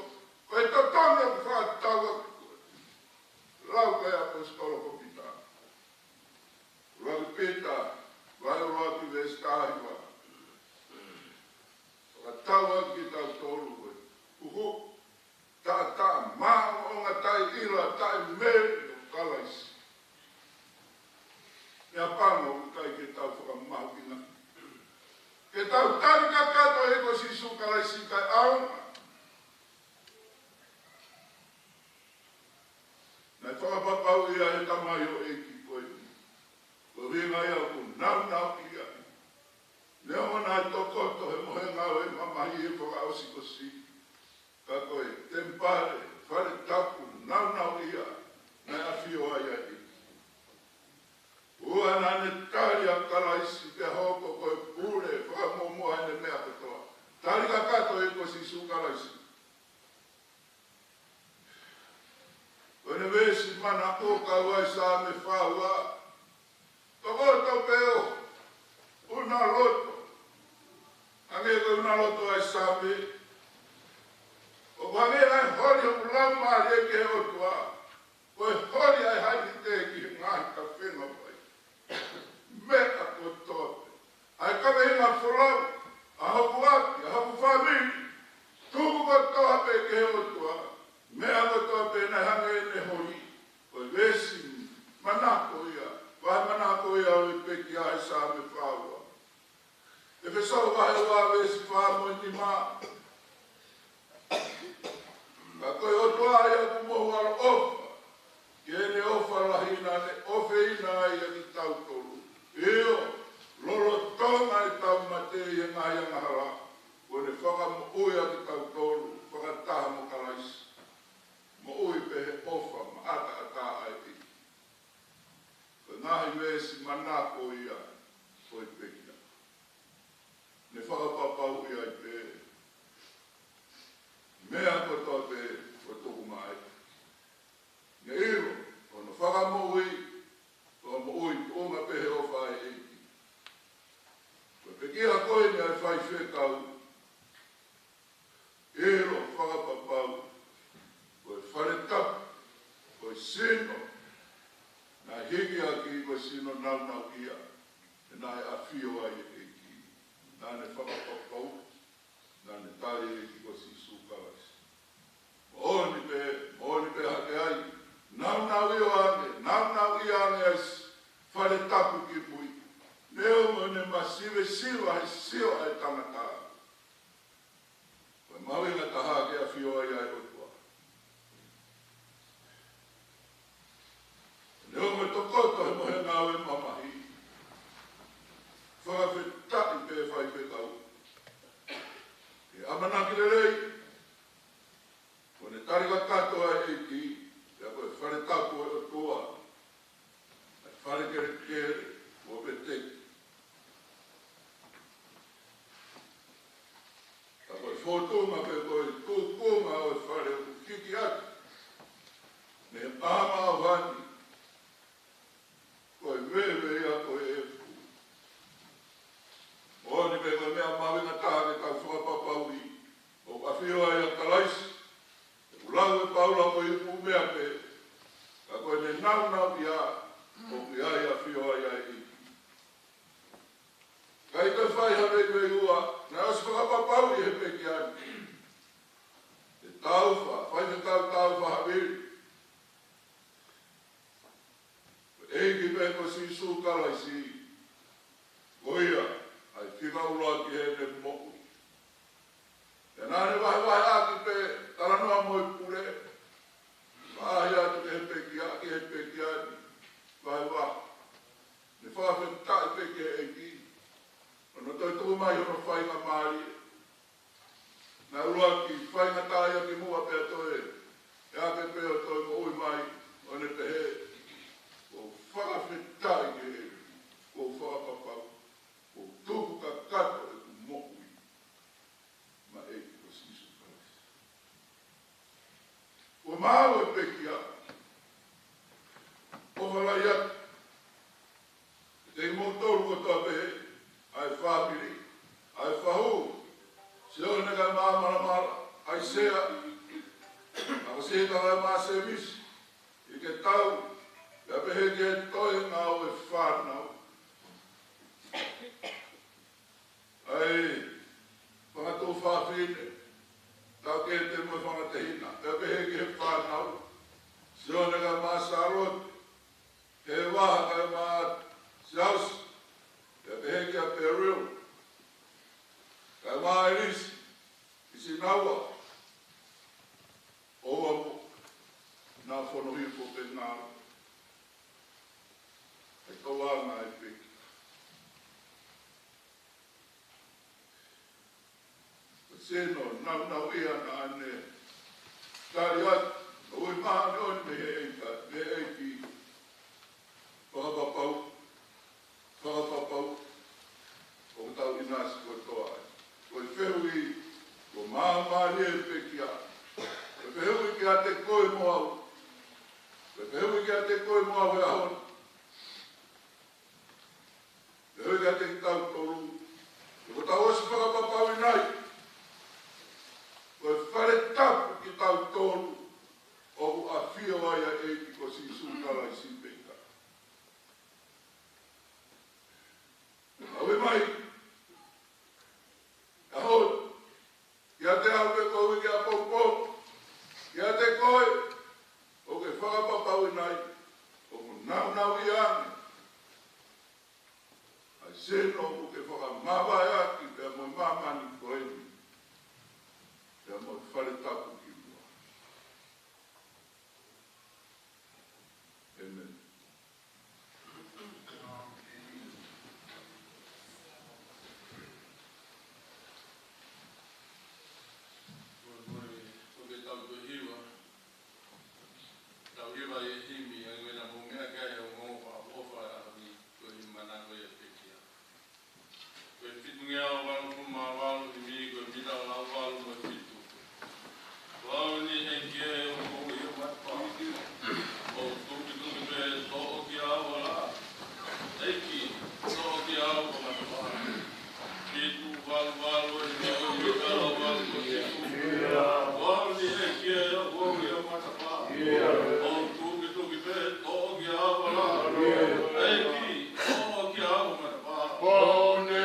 Ko e totonga ku whakatau aki koe. Lau koe apostolo ko pita. Lau pita. Vai o lote vestāhi wa. Whakatau aki tau tolu koe. Uhu. Tā maa o ngā tai ila, tai meri o kalaisi. Nea pāma o kai ke tau whakamahu ki ngā. Ke tau tarika kato e ko sisu kalaisi kai aunga. Nai whakapapau ia he tamai o eki koe. Ko ringa ia ku nau ia. Leo mana i tokoto he mohe ngau e mamahi e whakaosi ko si. Ka koe tempare, whare tapu, nau ia. Nai awhio ai ai. Ua nane tari a kalaisi te hoko koe pure, whakamomua hene mea katoa. Tari ka kato e ko sisu kalaisi. Koene vesi mana koka wai sa me whaua. Tokoto peo, una loto. Ange koe una loto ai sa me. O kwange ai hori o kulama alie ke otua. Koe hori ai haini te ki ngahi ka whenga pai. Meka kotope. Ai kawe inga wholau, a hoku aki, a hoku whamiri. Tuku kotope ke otua. Mea kotope na hange ne hori. Koe vesi manako ia. Vai manako ia o i peki ai sa me whaua. E whesau vai ua vesi whaamo i ni maa. Ka koe otua ia ku mohu alo ofa. Kene ofa lahina ne ofe ina ai a ki tau tolu. Eo, lolo tonga i tau mate i e ngai angahara. Kone whakamu ui a ki tau tolu, whakataha mo kalaisi. Mo ui pehe ofa ma ata ai i. Ko ngahi vesi manako ia, koi pekia. Ne whakapapau ia i pehe. Mea kotope, ko tuku mai. Ne iro, kono whakamoui, kono unga pehe o whae eiki. Ko pekia koe ni ai whai whekau. Iro, whakapapau, koe wharetapu, koe sino. Nā hiki aki koe sino nau ia. E nai a whio ai eiki. Nāne whakapapau, nāne tari eiki koe sisu kalasi. Mooni pe hake ai. Nau i o ane, nau i ane ai whare tapu ki pui. Neo mo ne masive siwa ai sio ai tangata. Koe mawinga taha ke a whio ai ai otua. Neo mo tokoto he mohe ngau e mamahi. Whakawhetaki pe whai whetau. E amanaki rei. Kone tarika katoa e ki. Ia koe whare tapu e o toa. Ai whare kere, o peteki. Ta koe whotunga pe koe tūkunga o whare o kiki ati. Ne ama o vani. Koe wewe ia koe e fu. Oni pe koe mea mawinga tāke tau whakapapau i. O a pekian. Te taufa, fai te taufa haviri. Eiki peko si sukala si. Koia, ai whika uloa ki hene moku. Ja nāne vai āki pe taranua moi pure. Vai atu ke he pekiani. Vai wā. Ne whawhetai peke eiki. Ono toi tū mai ono whainga maari. Nā urua ki whainga tāia ki mua pēr toe. E ake pēr toi mo ui mai. One te he. Ko whawhetai ke he. Ko whawapapau. Ko tūku ka kato e ku mokui. Ma eiki ko sisu kalas. Ko māo e pekia. O whalai atu. Te motoru o tō pehe. Ai whāpiri, ai whahu, se o nega māmaramara, ai sea, ako se tawa mā se misi, I ke tau, ia pehe ke toi ngau e whānau. Ai, whakatō whāwhine, tau ke te mua whangatehina, ia pehe ke whānau, se o nega mā sārot, he waha kai mā siaus, ia pehe kia peril. Kai mā iris, isi naua. Oa mo, nā whonohi po pe ngāra. Ai kaua ngā e peki. Seno, nau ia nā ane. Kāri atu, oi māne oi me he eika, me eiki. Whakapapau. O tau inasi koe toa ai. Koe whehui, ko māmari e pekia. Koe whehui ki a te koe moau. Koe whehui ki a te koe moau e ahon. Whehui ki a te tau toru. Ko tau osi whakapapau inai. Koe whare tapu ki tau toru. Oku a whio ai a eiki ko si sukala I si peka. Awe mai, ahon, ia te awe koe ki a pompom, ia te koe, o ke whakapapau nai, o ku nau I ane. Ai seno o ke whakamawai aki, pia mo mamani koe ni, pia mo whare tapu ki mua. Amen. Pone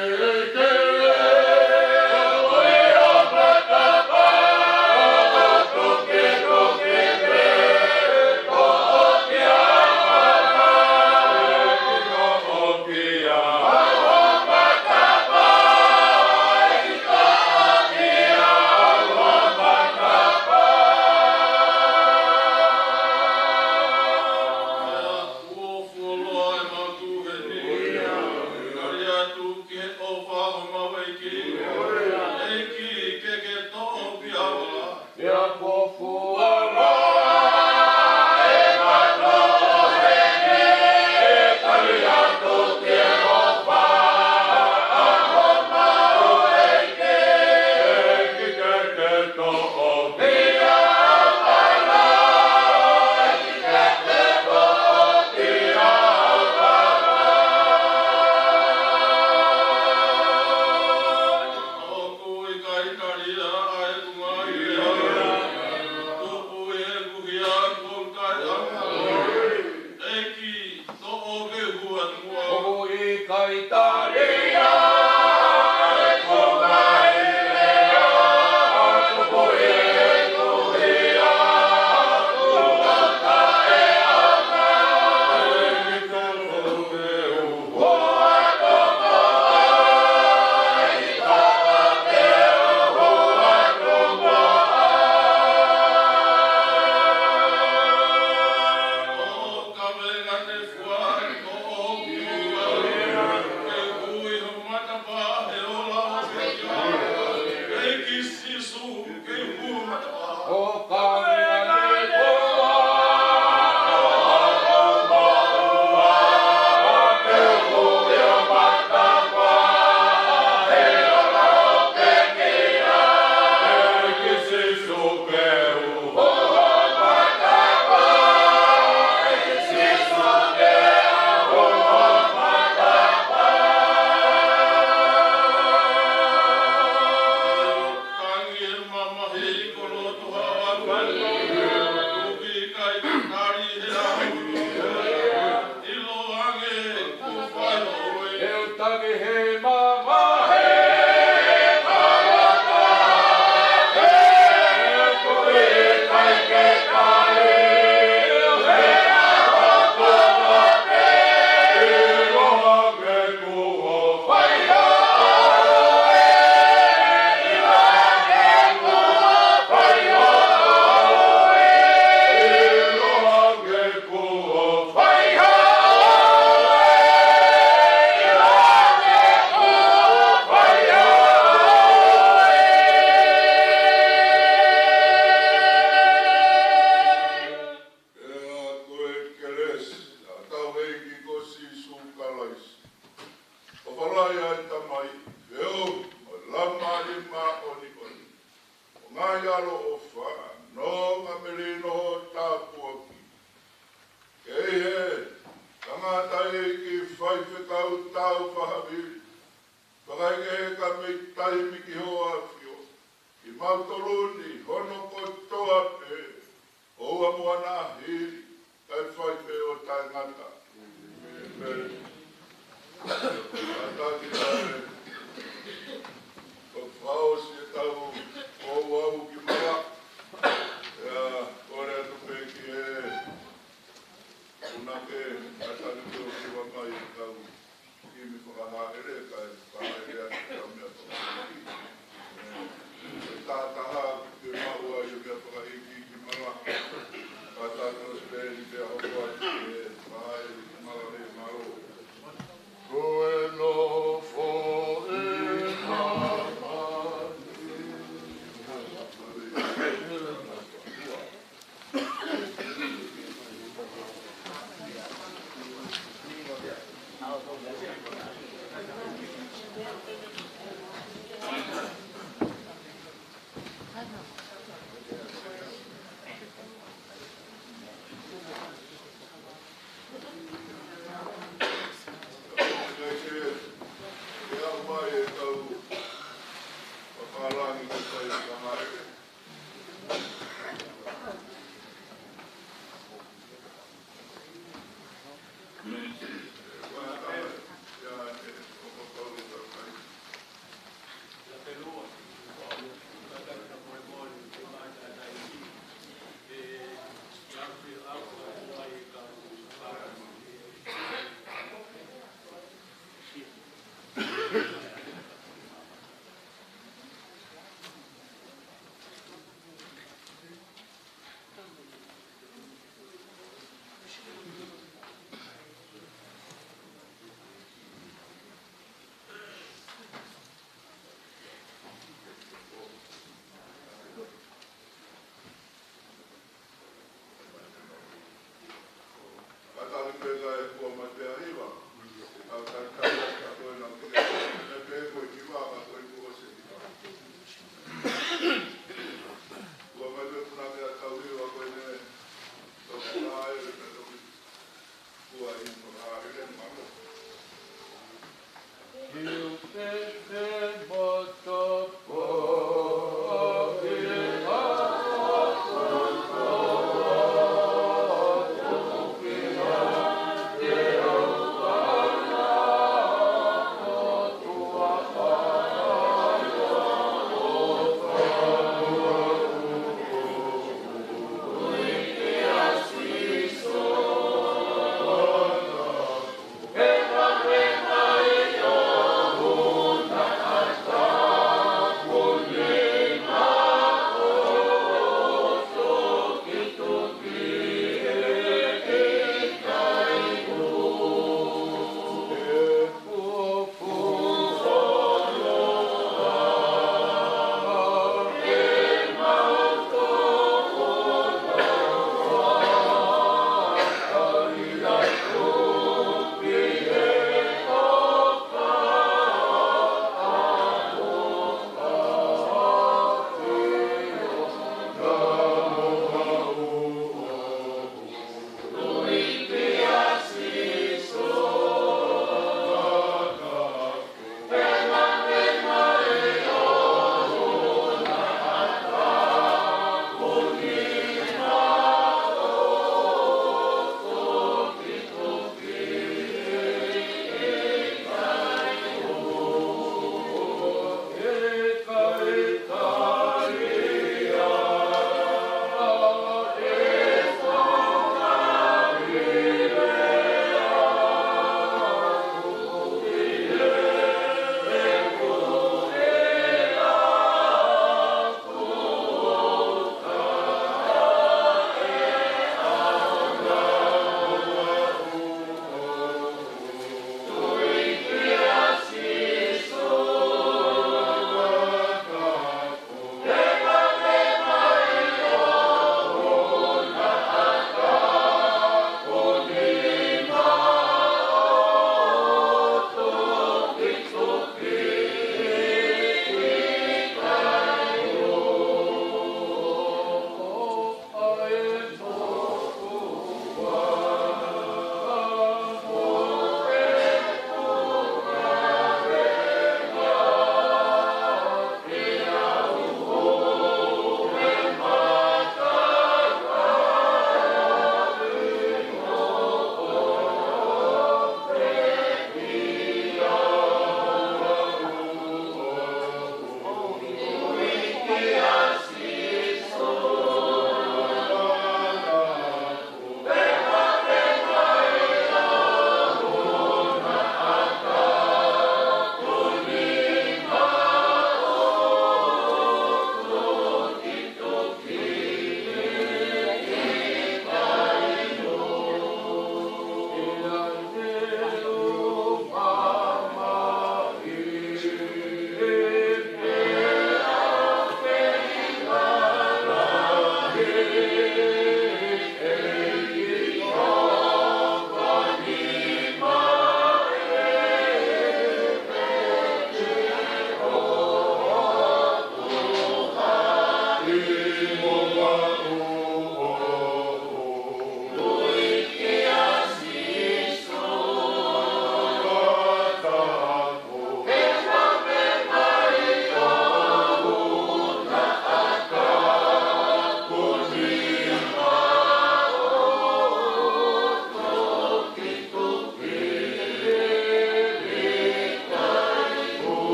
ngai alo o wha, no ngā merino ho tāpua ki. Kei he, tangata e ki whai whekau tau whahabiri, whakai ke he ka mei taimi ki ho awhio, ki mautoruni, hono kotoa pe, oua moana hiri, kai whai pe o tai ngata. Amen. Ata ki tare, o whao si e tau o wau ki mara, ore atu pe ki e, unake, ata ki te o ki wamai e tau, ki mi whakahaere, kai whakahaere atu tau mea whakahaere. Tātaha ki te maua i o mea whakahaere ki mara, ata ki o spēni te ahoa ki e whahaere ki mara le maro. Koe no fo e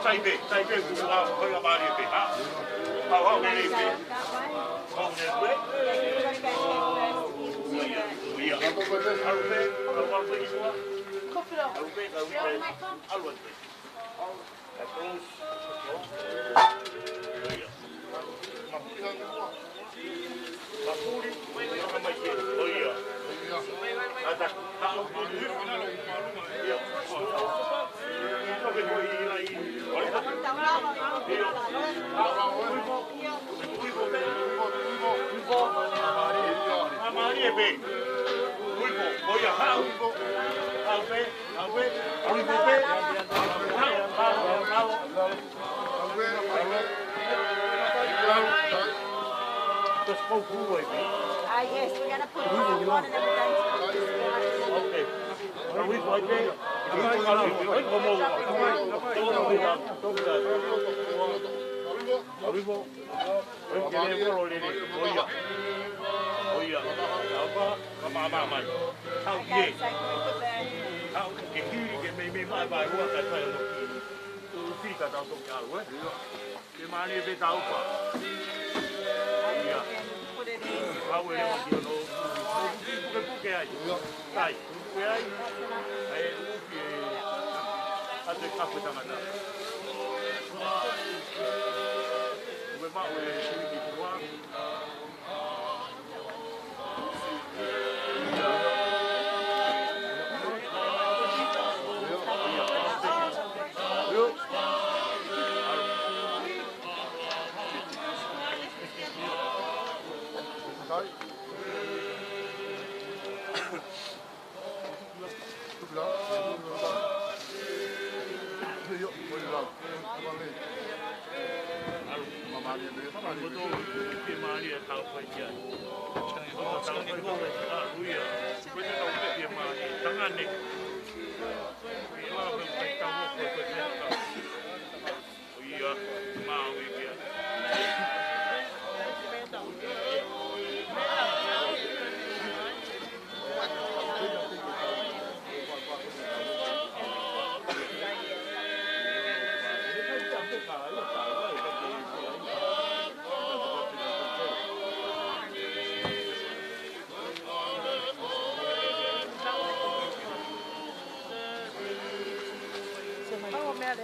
sai be ku la ko la ba ni be ha ha ne ni be ha ne be ya ha ko be ha be ha be ni wa algo be Mapuri, kama maji, oh iya. Ada tahu dulu. Iya. Oke, kau ini lagi. Amari ebe. Uibo, oh iya, hau. Hau be, uibo be. Hau. Just go through it. Yes, we're going to put it on and everything. Okay. Are we like that? Come Put it in.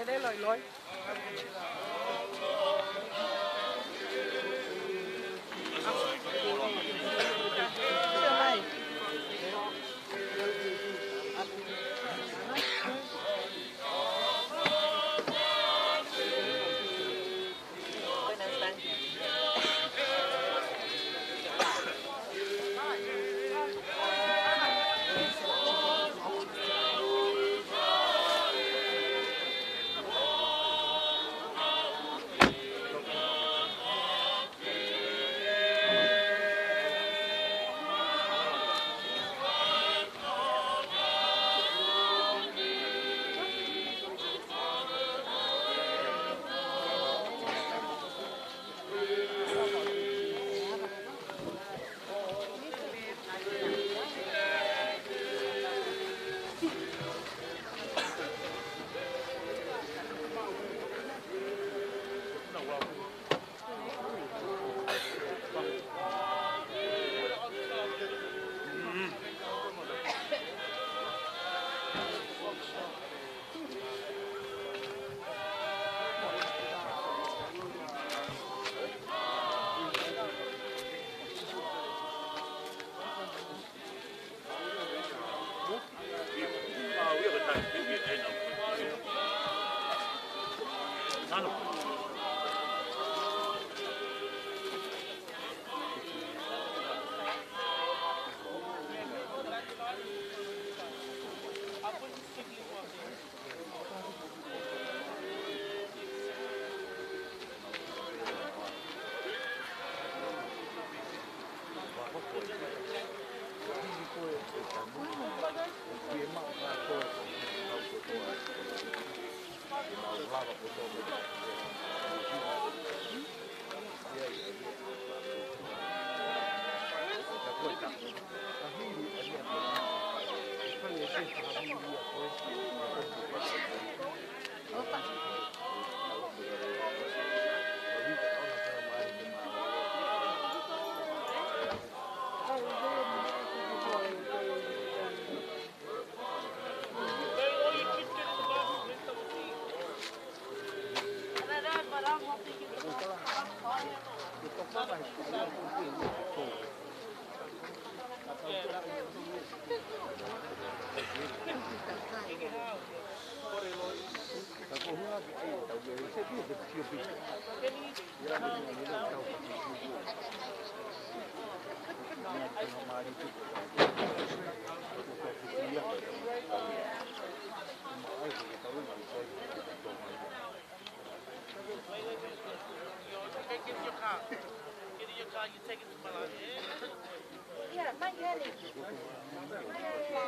Để lôi lôi. Opa. Yeah, my head is.